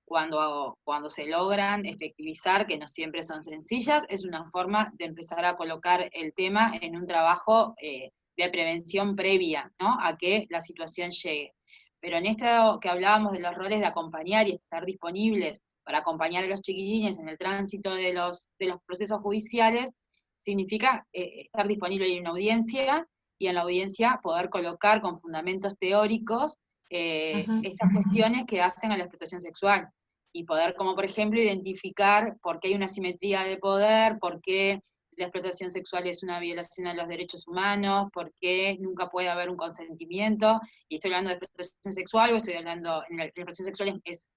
cuando se logran efectivizar, que no siempre son sencillas, es una forma de empezar a colocar el tema en un trabajo de prevención previa, ¿no? A que la situación llegue. Pero en esto que hablábamos de los roles de acompañar y estar disponibles para acompañar a los chiquilines en el tránsito de los procesos judiciales, significa estar disponible en una audiencia, y en la audiencia poder colocar con fundamentos teóricos estas cuestiones que hacen a la explotación sexual, y poder, como por ejemplo, identificar por qué hay una asimetría de poder, por qué la explotación sexual es una violación a los derechos humanos, por qué nunca puede haber un consentimiento, y estoy hablando de explotación sexual, o estoy hablando, en la explotación sexual es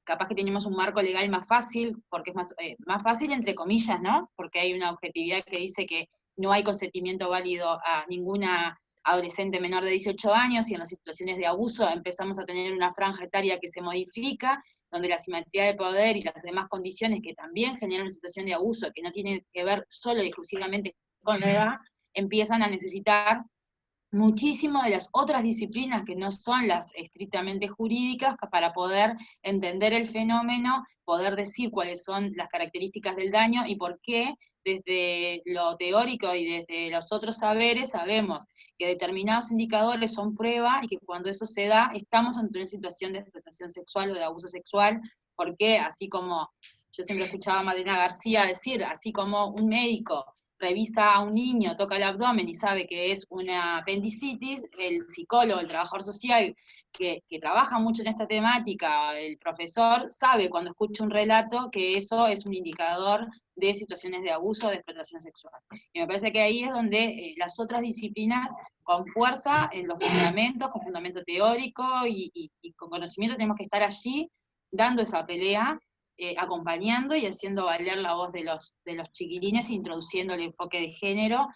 capaz que tenemos un marco legal más fácil, porque es más fácil entre comillas, ¿no? Porque hay una objetividad que dice que no hay consentimiento válido a ninguna adolescente menor de 18 años, y en las situaciones de abuso empezamos a tener una franja etaria que se modifica, donde la asimetría de poder y las demás condiciones que también generan una situación de abuso, que no tiene que ver solo y exclusivamente con la edad, empiezan a necesitar muchísimo de las otras disciplinas que no son las estrictamente jurídicas para poder entender el fenómeno, poder decir cuáles son las características del daño y por qué desde lo teórico y desde los otros saberes sabemos que determinados indicadores son prueba y que cuando eso se da estamos ante una situación de explotación sexual o de abuso sexual, porque así como yo siempre escuchaba a Madalena García decir, así como un médico revisa a un niño, toca el abdomen y sabe que es una apendicitis, el psicólogo, el trabajador social que trabaja mucho en esta temática, el profesor, sabe cuando escucha un relato que eso es un indicador de situaciones de abuso o de explotación sexual. Y me parece que ahí es donde las otras disciplinas, con fuerza, en los fundamentos, con fundamento teórico y con conocimiento, tenemos que estar allí dando esa pelea, acompañando y haciendo valer la voz de los chiquilines, introduciendo el enfoque de género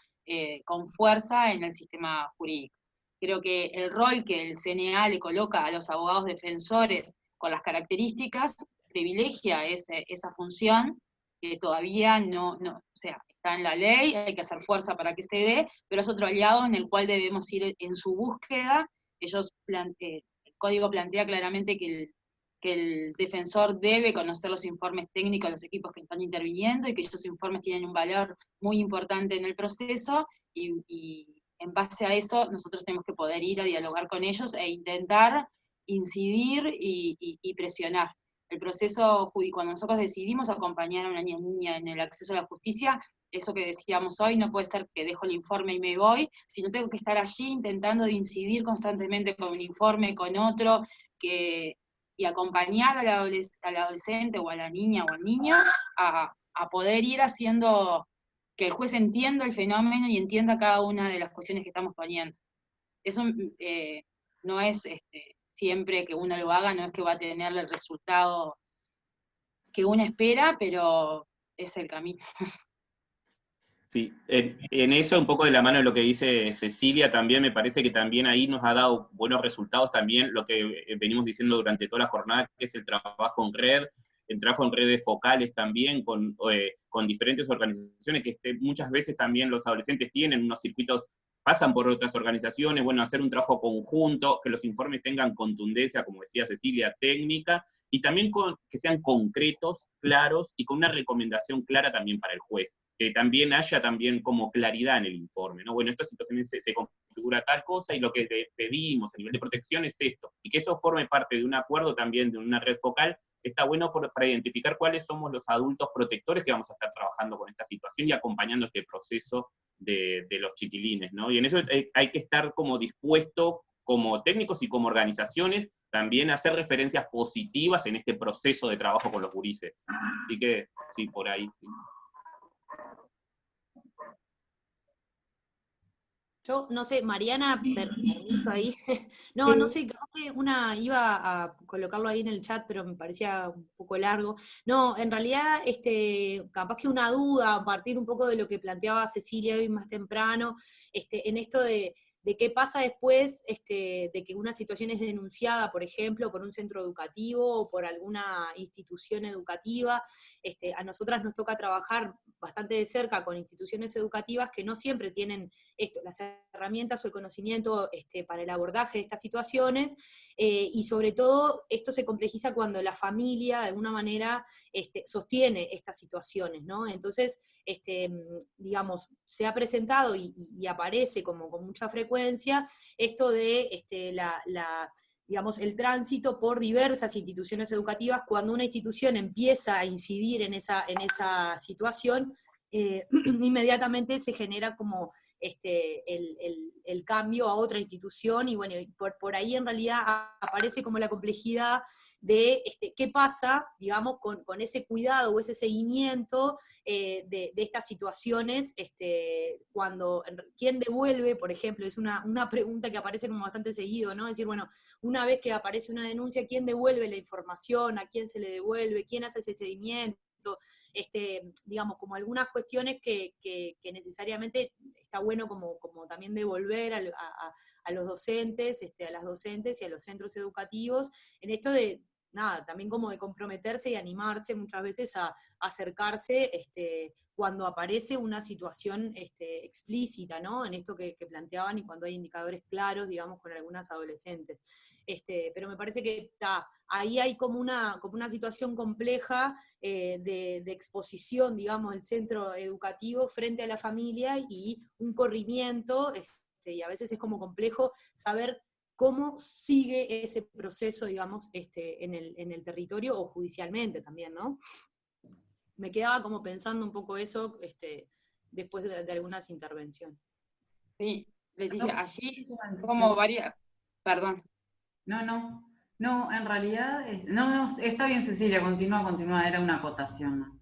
con fuerza en el sistema jurídico. Creo que el rol que el CNA le coloca a los abogados defensores con las características privilegia esa función, que todavía no, o sea, está en la ley, hay que hacer fuerza para que se dé, pero es otro aliado en el cual debemos ir en su búsqueda. El código plantea claramente que el defensor debe conocer los informes técnicos de los equipos que están interviniendo, y que esos informes tienen un valor muy importante en el proceso, y en base a eso nosotros tenemos que poder ir a dialogar con ellos e intentar incidir y presionar. El proceso, cuando nosotros decidimos acompañar a una niña en el acceso a la justicia, eso que decíamos hoy, no puede ser que dejo el informe y me voy, sino tengo que estar allí intentando de incidir constantemente con un informe, con otro, y acompañar al adolescente o a la niña o al niño a poder ir haciendo que el juez entienda el fenómeno y entienda cada una de las cuestiones que estamos poniendo. Eso no es siempre que uno lo haga, no es que va a tener el resultado que uno espera, pero es el camino. Sí, en eso, un poco de la mano de lo que dice Cecilia, también me parece que también ahí nos ha dado buenos resultados también lo que venimos diciendo durante toda la jornada, que es el trabajo en red, el trabajo en redes focales también, con diferentes organizaciones, que muchas veces también los adolescentes tienen unos circuitos, pasan por otras organizaciones, bueno, hacer un trabajo conjunto, que los informes tengan contundencia, como decía Cecilia, técnica, y también que sean concretos, claros, y con una recomendación clara también para el juez, que también haya también como claridad en el informe, ¿no? Bueno, esta situación se configura tal cosa, y lo que pedimos a nivel de protección es esto, y que eso forme parte de un acuerdo también, de una red focal. Está bueno para identificar cuáles somos los adultos protectores que vamos a estar trabajando con esta situación y acompañando este proceso de los chiquilines, ¿no? Y en eso hay que estar como dispuesto, como técnicos y como organizaciones, también a hacer referencias positivas en este proceso de trabajo con los gurises. Así que, sí, por ahí. Sí. Yo, no sé, Mariana, permiso ahí. No sé, capaz que iba a colocarlo ahí en el chat, pero me parecía un poco largo. No, en realidad, capaz que una duda, a partir un poco de lo que planteaba Cecilia hoy más temprano, en esto de qué pasa después de que una situación es denunciada, por ejemplo, por un centro educativo o por alguna institución educativa. A nosotras nos toca trabajar bastante de cerca con instituciones educativas que no siempre tienen las herramientas o el conocimiento para el abordaje de estas situaciones, y sobre todo esto se complejiza cuando la familia de alguna manera sostiene estas situaciones, ¿no? Entonces, digamos, se ha presentado y aparece como con mucha frecuencia esto de digamos, el tránsito por diversas instituciones educativas. Cuando una institución empieza a incidir en esa situación, inmediatamente se genera como el cambio a otra institución, y bueno, por ahí en realidad aparece como la complejidad de qué pasa, digamos, con ese cuidado o ese seguimiento de estas situaciones, cuando, ¿quién devuelve, por ejemplo? Es una pregunta que aparece como bastante seguido, ¿no? Es decir, bueno, una vez que aparece una denuncia, ¿quién devuelve la información? ¿A quién se le devuelve? ¿Quién hace ese seguimiento? Digamos, como algunas cuestiones que necesariamente está bueno como también devolver a los docentes, a las docentes y a los centros educativos, en esto de, nada, también como de comprometerse y animarse muchas veces a acercarse cuando aparece una situación explícita, ¿no? En esto que planteaban, y cuando hay indicadores claros, digamos, con algunas adolescentes. Pero me parece que ahí hay como una situación compleja de exposición, digamos, del centro educativo frente a la familia, y un corrimiento, y a veces es como complejo saber cómo sigue ese proceso, digamos, en el territorio o judicialmente también, ¿no? Me quedaba como pensando un poco eso después de algunas intervenciones. Sí, Leticia, allí como varias... Perdón. No, en realidad, no, está bien, Cecilia, continúa, era una acotación, ¿no?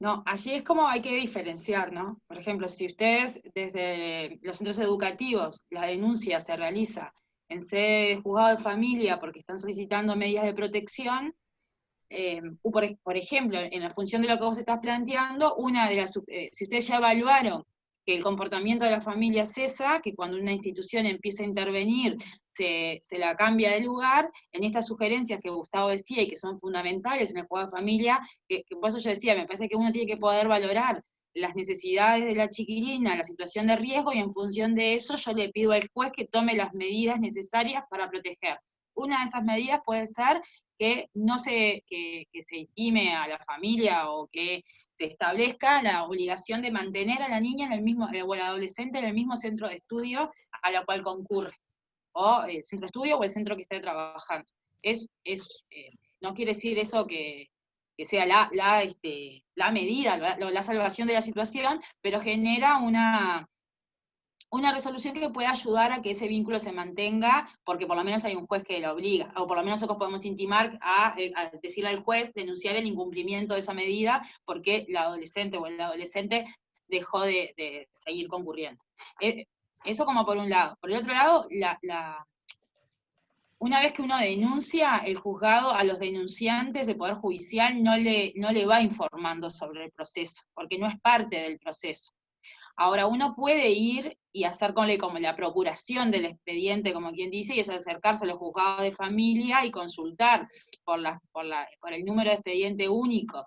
No, allí es como hay que diferenciar, ¿no? Por ejemplo, si ustedes desde los centros educativos la denuncia se realiza en sede de juzgado de familia porque están solicitando medidas de protección, por ejemplo, en la función de lo que vos estás planteando, si ustedes ya evaluaron que el comportamiento de la familia cesa, que cuando una institución empieza a intervenir se la cambia de lugar, en estas sugerencias que Gustavo decía y que son fundamentales en el juzgado de familia, que por eso yo decía, me parece que uno tiene que poder valorar las necesidades de la chiquilina, la situación de riesgo, y en función de eso yo le pido al juez que tome las medidas necesarias para proteger. una de esas medidas puede ser que no se, que se intime a la familia o que se establezca la obligación de mantener a la niña en el mismo, o al adolescente en el mismo centro de estudio a la cual concurre, o el centro de estudio o el centro que esté trabajando. No quiere decir eso que sea la medida, la salvación de la situación, pero genera una resolución que pueda ayudar a que ese vínculo se mantenga, porque por lo menos hay un juez que lo obliga, o por lo menos nosotros podemos intimar a decirle al juez, denunciar el incumplimiento de esa medida, porque la adolescente o el adolescente dejó de seguir concurriendo. Eso como por un lado. Por el otro lado, una vez que uno denuncia, el juzgado a los denunciantes, el Poder Judicial no le va informando sobre el proceso, porque no es parte del proceso. Ahora, uno puede ir y hacer como la procuración del expediente, como quien dice, y es acercarse a los juzgados de familia y consultar por el número de expediente único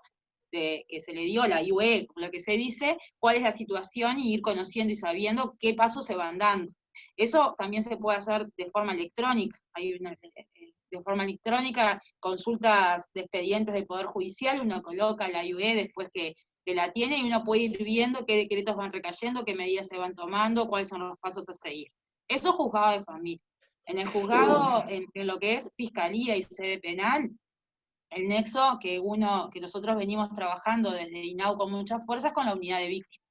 que se le dio, la IUE, lo que se dice, cuál es la situación y ir conociendo y sabiendo qué pasos se van dando. Eso también se puede hacer de forma electrónica. De forma electrónica, consultas de expedientes del Poder Judicial, uno coloca la IUE después que la tiene, y uno puede ir viendo qué decretos van recayendo, qué medidas se van tomando, cuáles son los pasos a seguir. Eso es juzgado de familia. En el juzgado, en lo que es fiscalía y sede penal, el nexo que nosotros venimos trabajando desde INAU con muchas fuerzas con la unidad de víctimas.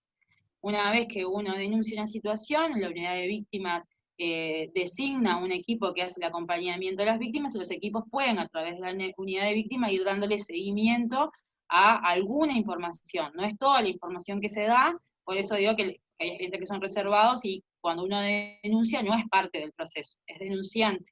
Una vez que uno denuncia una situación, la unidad de víctimas designa un equipo que hace el acompañamiento de las víctimas, y los equipos pueden, a través de la unidad de víctimas, ir dándole seguimiento a alguna información. No es toda la información que se da, por eso digo que hay gente que son reservados, y cuando uno denuncia no es parte del proceso, es denunciante.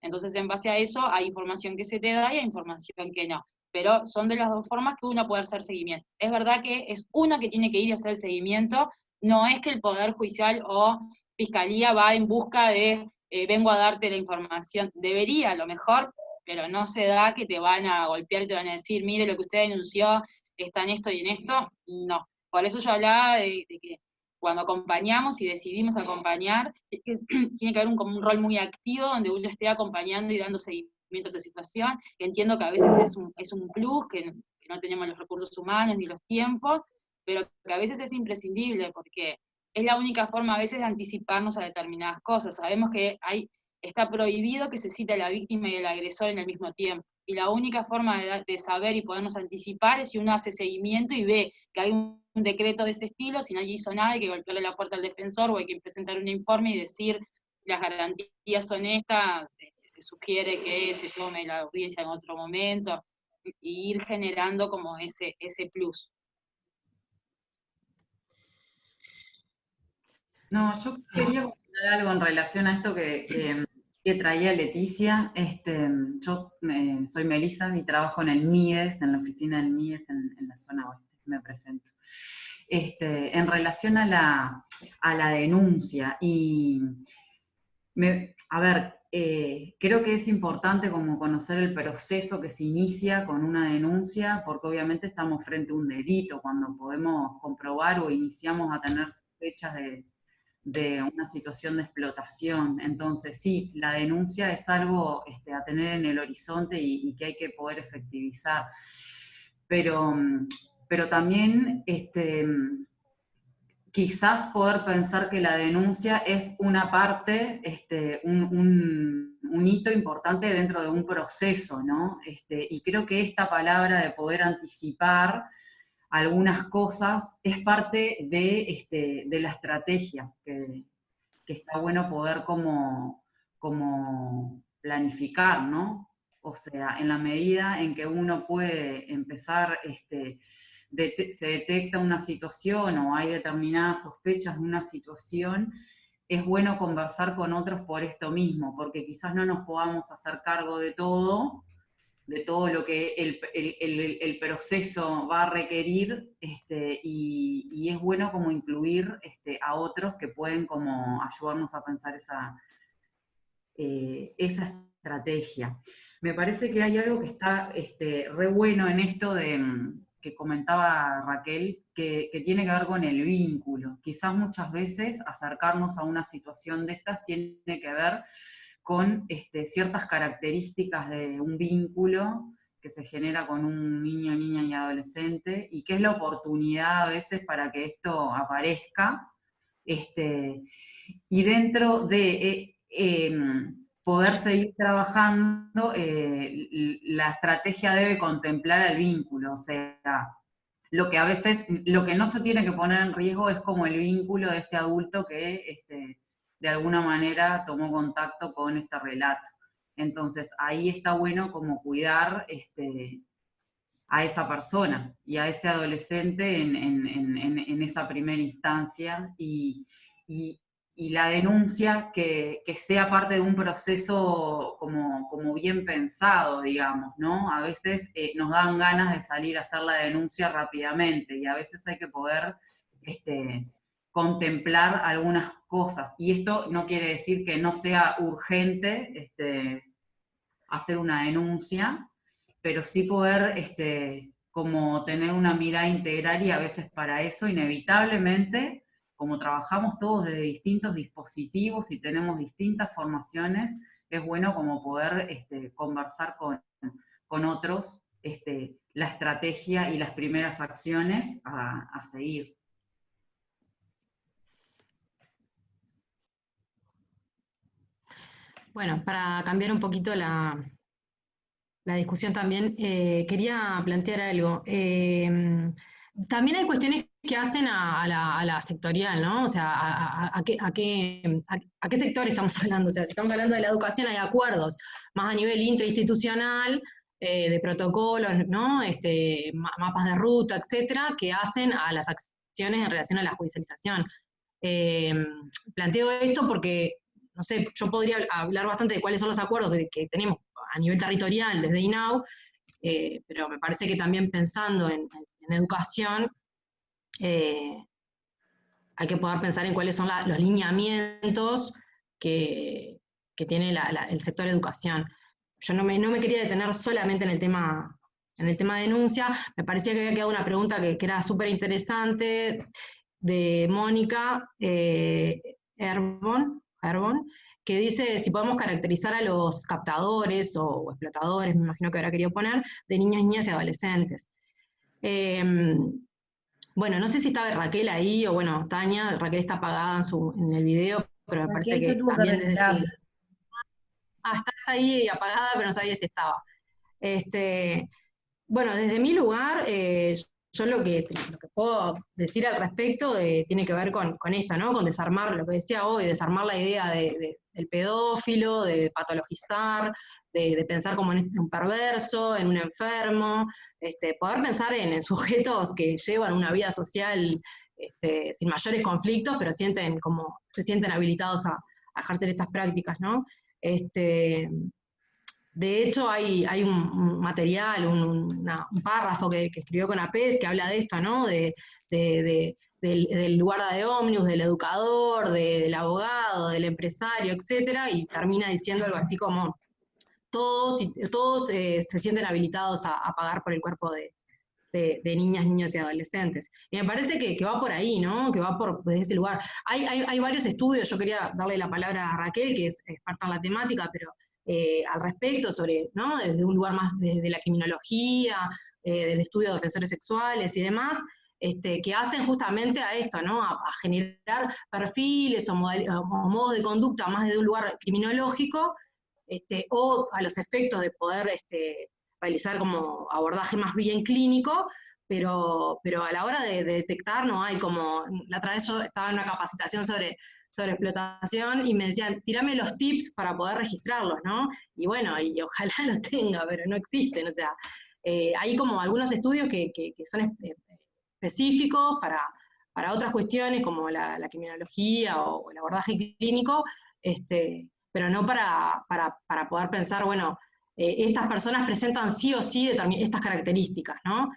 Entonces, en base a eso, hay información que se te da y hay información que no. Pero son de las dos formas que uno puede hacer seguimiento. Es verdad que es uno que tiene que ir a hacer el seguimiento, no es que el Poder Judicial o Fiscalía va en busca de vengo a darte la información. Debería, a lo mejor, pero no se da que te van a golpear y te van a decir, mire, lo que usted denunció está en esto y en esto. No. Por eso yo hablaba de que cuando acompañamos y decidimos acompañar, tiene que haber un rol muy activo donde uno esté acompañando y dando seguimiento a esa situación, que entiendo que a veces es un plus, que no tenemos los recursos humanos ni los tiempos, pero que a veces es imprescindible, porque es la única forma a veces de anticiparnos a determinadas cosas. Sabemos que está prohibido que se cite a la víctima y el agresor en el mismo tiempo, y la única forma de saber y podernos anticipar es si uno hace seguimiento y ve que hay un decreto de ese estilo, si nadie hizo nada, hay que golpearle la puerta al defensor, o hay que presentar un informe y decir, las garantías son estas, se sugiere que se tome la audiencia en otro momento, y ir generando como ese plus. No, yo quería comentar algo en relación a esto que traía Leticia. Yo soy Melissa y trabajo en el MIDES, en la oficina del MIDES en la zona oeste, me presento. En relación a la denuncia, y creo que es importante como conocer el proceso que se inicia con una denuncia, porque obviamente estamos frente a un delito cuando podemos comprobar o iniciamos a tener sospechas de una situación de explotación. Entonces sí, la denuncia es algo a tener en el horizonte y que hay que poder efectivizar. Pero también quizás poder pensar que la denuncia es una parte, un hito importante dentro de un proceso, ¿no? Y creo que esta palabra de poder anticipar algunas cosas es parte de la estrategia, que está bueno poder como planificar, ¿no? O sea, en la medida en que uno puede empezar, se detecta una situación o hay determinadas sospechas de una situación, es bueno conversar con otros por esto mismo, porque quizás no nos podamos hacer cargo de todo lo que el proceso va a requerir, y es bueno como incluir a otros que pueden como ayudarnos a pensar esa estrategia. Me parece que hay algo que está re bueno en esto que comentaba Raquel, que tiene que ver con el vínculo. Quizás muchas veces acercarnos a una situación de estas tiene que ver con ciertas características de un vínculo que se genera con un niño, niña y adolescente, y que es la oportunidad a veces para que esto aparezca, y dentro de poder seguir trabajando, la estrategia debe contemplar el vínculo, o sea, lo que no se tiene que poner en riesgo es como el vínculo de este adulto que de alguna manera tomó contacto con este relato. Entonces ahí está bueno como cuidar a esa persona y a ese adolescente en esa primera instancia, y la denuncia que sea parte de un proceso como bien pensado, digamos, ¿no? A veces nos dan ganas de salir a hacer la denuncia rápidamente, y a veces hay que poder contemplar algunas cosas, y esto no quiere decir que no sea urgente hacer una denuncia, pero sí poder como tener una mirada integral, y a veces para eso inevitablemente, como trabajamos todos desde distintos dispositivos y tenemos distintas formaciones, es bueno como poder conversar con otros la estrategia y las primeras acciones a seguir. Bueno, para cambiar un poquito la discusión también, quería plantear algo. También hay cuestiones que hacen a la sectorial, ¿no? O sea, ¿a qué sector estamos hablando? O sea, si estamos hablando de la educación, hay acuerdos más a nivel intrainstitucional, de protocolos, ¿no? Mapas de ruta, etcétera, que hacen a las acciones en relación a la judicialización. Planteo esto porque, no sé, yo podría hablar bastante de cuáles son los acuerdos que tenemos a nivel territorial desde INAU, pero me parece que también pensando en educación, hay que poder pensar en cuáles son los lineamientos que tiene el sector educación. Yo no me quería detener solamente en el tema denuncia. Me parecía que había quedado una pregunta que era súper interesante, de Mónica Herbon, que dice si podemos caracterizar a los captadores o explotadores, me imagino que habrá querido poner, de niños, niñas y adolescentes. Bueno, no sé si estaba Raquel ahí, o bueno, Tania. Raquel está apagada en el video, pero me parece que también desde su... está ahí apagada, pero no sabía si estaba. Bueno, desde mi lugar, yo lo que puedo decir al respecto tiene que ver con esto, ¿no? Con desarmar, lo que decía hoy, desarmar la idea del pedófilo, de patologizar, de pensar como en un perverso, en un enfermo, poder pensar en sujetos que llevan una vida social sin mayores conflictos, pero se sienten habilitados a ejercer estas prácticas, ¿no? De hecho, hay un material, un párrafo que escribió CONAPES que habla de esto, ¿no? Del guarda de ómnibus, del educador, del abogado, del empresario, etcétera, y termina diciendo algo así como todos se sienten habilitados a pagar por el cuerpo de niñas, niños y adolescentes. Y me parece que va por ahí, ¿no? Que va desde ese lugar. Hay varios estudios, yo quería darle la palabra a Raquel, que es experta en la temática, pero al respecto, sobre, ¿no? Desde un lugar más de la criminología, del estudio de defensores sexuales y demás, que hacen justamente a esto, ¿no? A generar perfiles o modos de conducta más desde un lugar criminológico, o a los efectos de poder realizar como abordaje más bien clínico, pero a la hora de detectar no hay como... La otra vez yo estaba en una capacitación sobre explotación y me decían, tirame los tips para poder registrarlos, ¿no? Y bueno, y ojalá los tenga, pero no existen, o sea, hay como algunos estudios que son específicos para otras cuestiones como la criminología o el abordaje clínico, pero no para poder pensar, bueno, estas personas presentan sí o sí estas características, ¿no?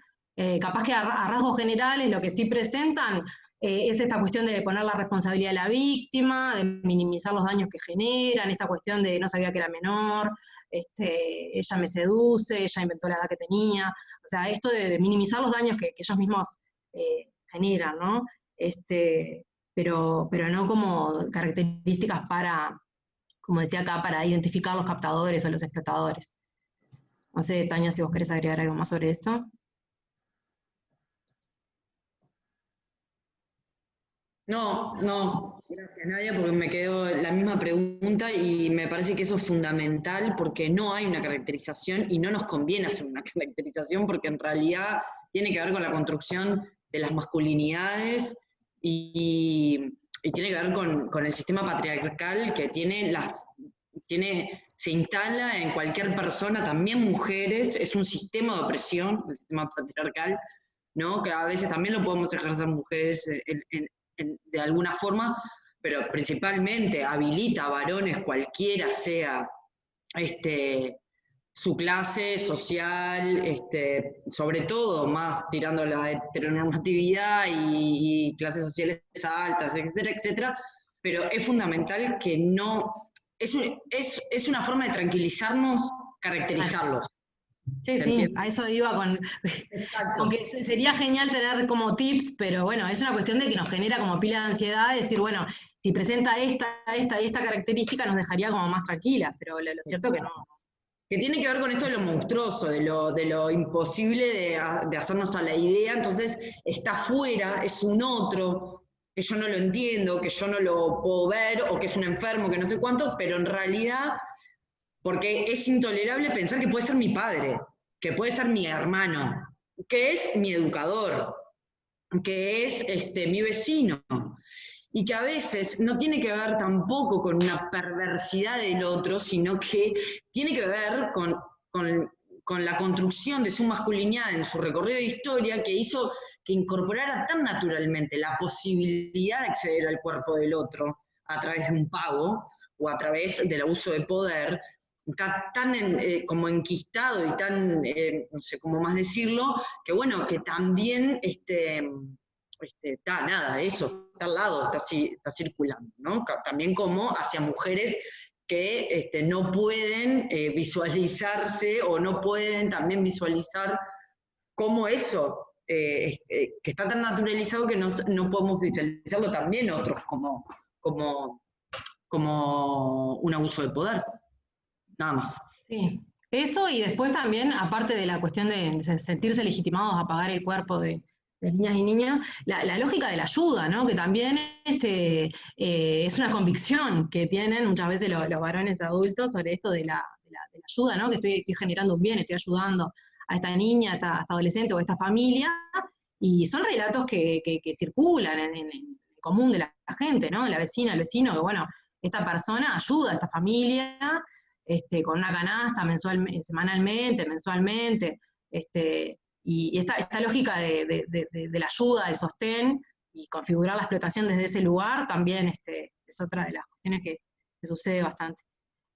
Capaz que a rasgos generales lo que sí presentan es esta cuestión de poner la responsabilidad de la víctima, de minimizar los daños que generan, esta cuestión de no sabía que era menor, ella me seduce, ella inventó la edad que tenía, o sea, esto de minimizar los daños que ellos mismos generan, ¿no? Pero no como características para como decía acá, para identificar los captadores o los explotadores. No sé, Tania, si vos querés agregar algo más sobre eso. No, gracias Nadia, porque me quedó la misma pregunta y me parece que eso es fundamental porque no hay una caracterización y no nos conviene hacer una caracterización porque en realidad tiene que ver con la construcción de las masculinidades y tiene que ver con el sistema patriarcal que se instala en cualquier persona, también mujeres, es un sistema de opresión, el sistema patriarcal, ¿no? Que a veces también lo podemos ejercer mujeres de alguna forma, pero principalmente habilita a varones, cualquiera sea su clase social, sobre todo más tirando la heteronormatividad y clases sociales altas, etcétera, etcétera, pero es fundamental que no, es una forma de tranquilizarnos, caracterizarlos. Sí, a eso iba con que sería genial tener como tips, pero bueno, es una cuestión de que nos genera como pila de ansiedad, decir, bueno, si presenta esta y esta característica nos dejaría como más tranquilas, pero lo cierto que no. Que tiene que ver con esto de lo monstruoso, de lo imposible de hacernos a la idea, entonces está fuera, es un otro, que yo no lo entiendo, que yo no lo puedo ver, o que es un enfermo, que no sé cuánto, pero en realidad... Porque es intolerable pensar que puede ser mi padre, que puede ser mi hermano, que es mi educador, que es mi vecino, y que a veces no tiene que ver tampoco con una perversidad del otro, sino que tiene que ver con la construcción de su masculinidad en su recorrido de historia que hizo que incorporara tan naturalmente la posibilidad de acceder al cuerpo del otro a través de un pago o a través del abuso de poder, está tan como enquistado y tan, no sé cómo más decirlo, que bueno, que también está nada, eso, está al lado, está circulando, ¿no? También como hacia mujeres que no pueden visualizarse o no pueden también visualizar cómo eso, que está tan naturalizado que no podemos visualizarlo también otros como un abuso de poder. Nada más. Sí, eso y después también, aparte de la cuestión de sentirse legitimados a pagar el cuerpo de niñas y niños, la lógica de la ayuda, ¿no? Que también es una convicción que tienen muchas veces los varones adultos sobre esto de la ayuda, ¿no? Que estoy generando un bien, estoy ayudando a esta niña, a esta adolescente o a esta familia, y son relatos que circulan en común de la gente, ¿no? La vecina, el vecino, que bueno, esta persona ayuda a esta familia, con una canasta semanalmente, mensualmente, y esta lógica de la ayuda, del sostén, y configurar la explotación desde ese lugar, también es otra de las cuestiones que sucede bastante.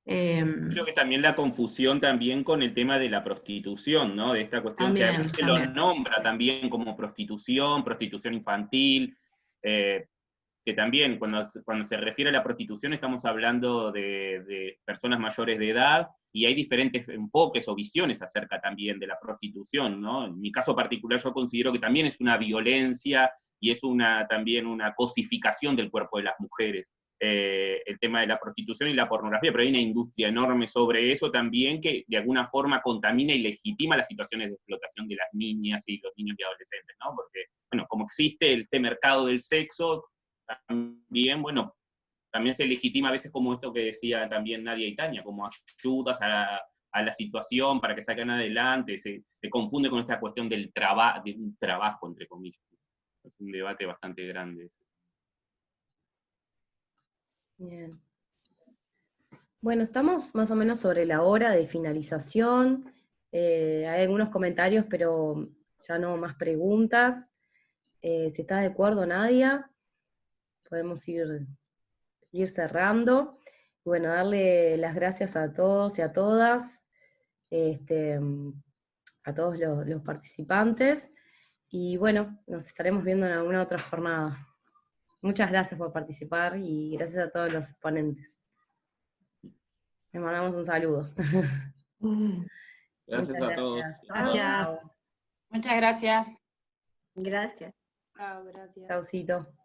Creo que también la confusión también con el tema de la prostitución, ¿no? De esta cuestión también, que a veces lo nombra también como prostitución infantil, que también cuando se refiere a la prostitución estamos hablando de personas mayores de edad, y hay diferentes enfoques o visiones acerca también de la prostitución, ¿no? En mi caso particular yo considero que también es una violencia y es también una cosificación del cuerpo de las mujeres, el tema de la prostitución y la pornografía, pero hay una industria enorme sobre eso también que de alguna forma contamina y legitima las situaciones de explotación de las niñas y los niños y adolescentes, ¿no? Porque, bueno, como existe este mercado del sexo, también, bueno, también se legitima a veces como esto que decía también Nadia y Tania, como ayudas a la situación para que salgan adelante, se confunde con esta cuestión de un trabajo, entre comillas. Es un debate bastante grande ese. Bien. Bueno, estamos más o menos sobre la hora de finalización. Hay algunos comentarios, pero ya no más preguntas. Si está de acuerdo, Nadia, podemos ir cerrando. Bueno, darle las gracias a todos y a todas, a todos los participantes, y bueno, nos estaremos viendo en alguna otra jornada. Muchas gracias por participar y gracias a todos los ponentes. Les mandamos un saludo. Gracias a todos. Gracias. Muchas gracias. Gracias. Chao, gracias. Chaucito.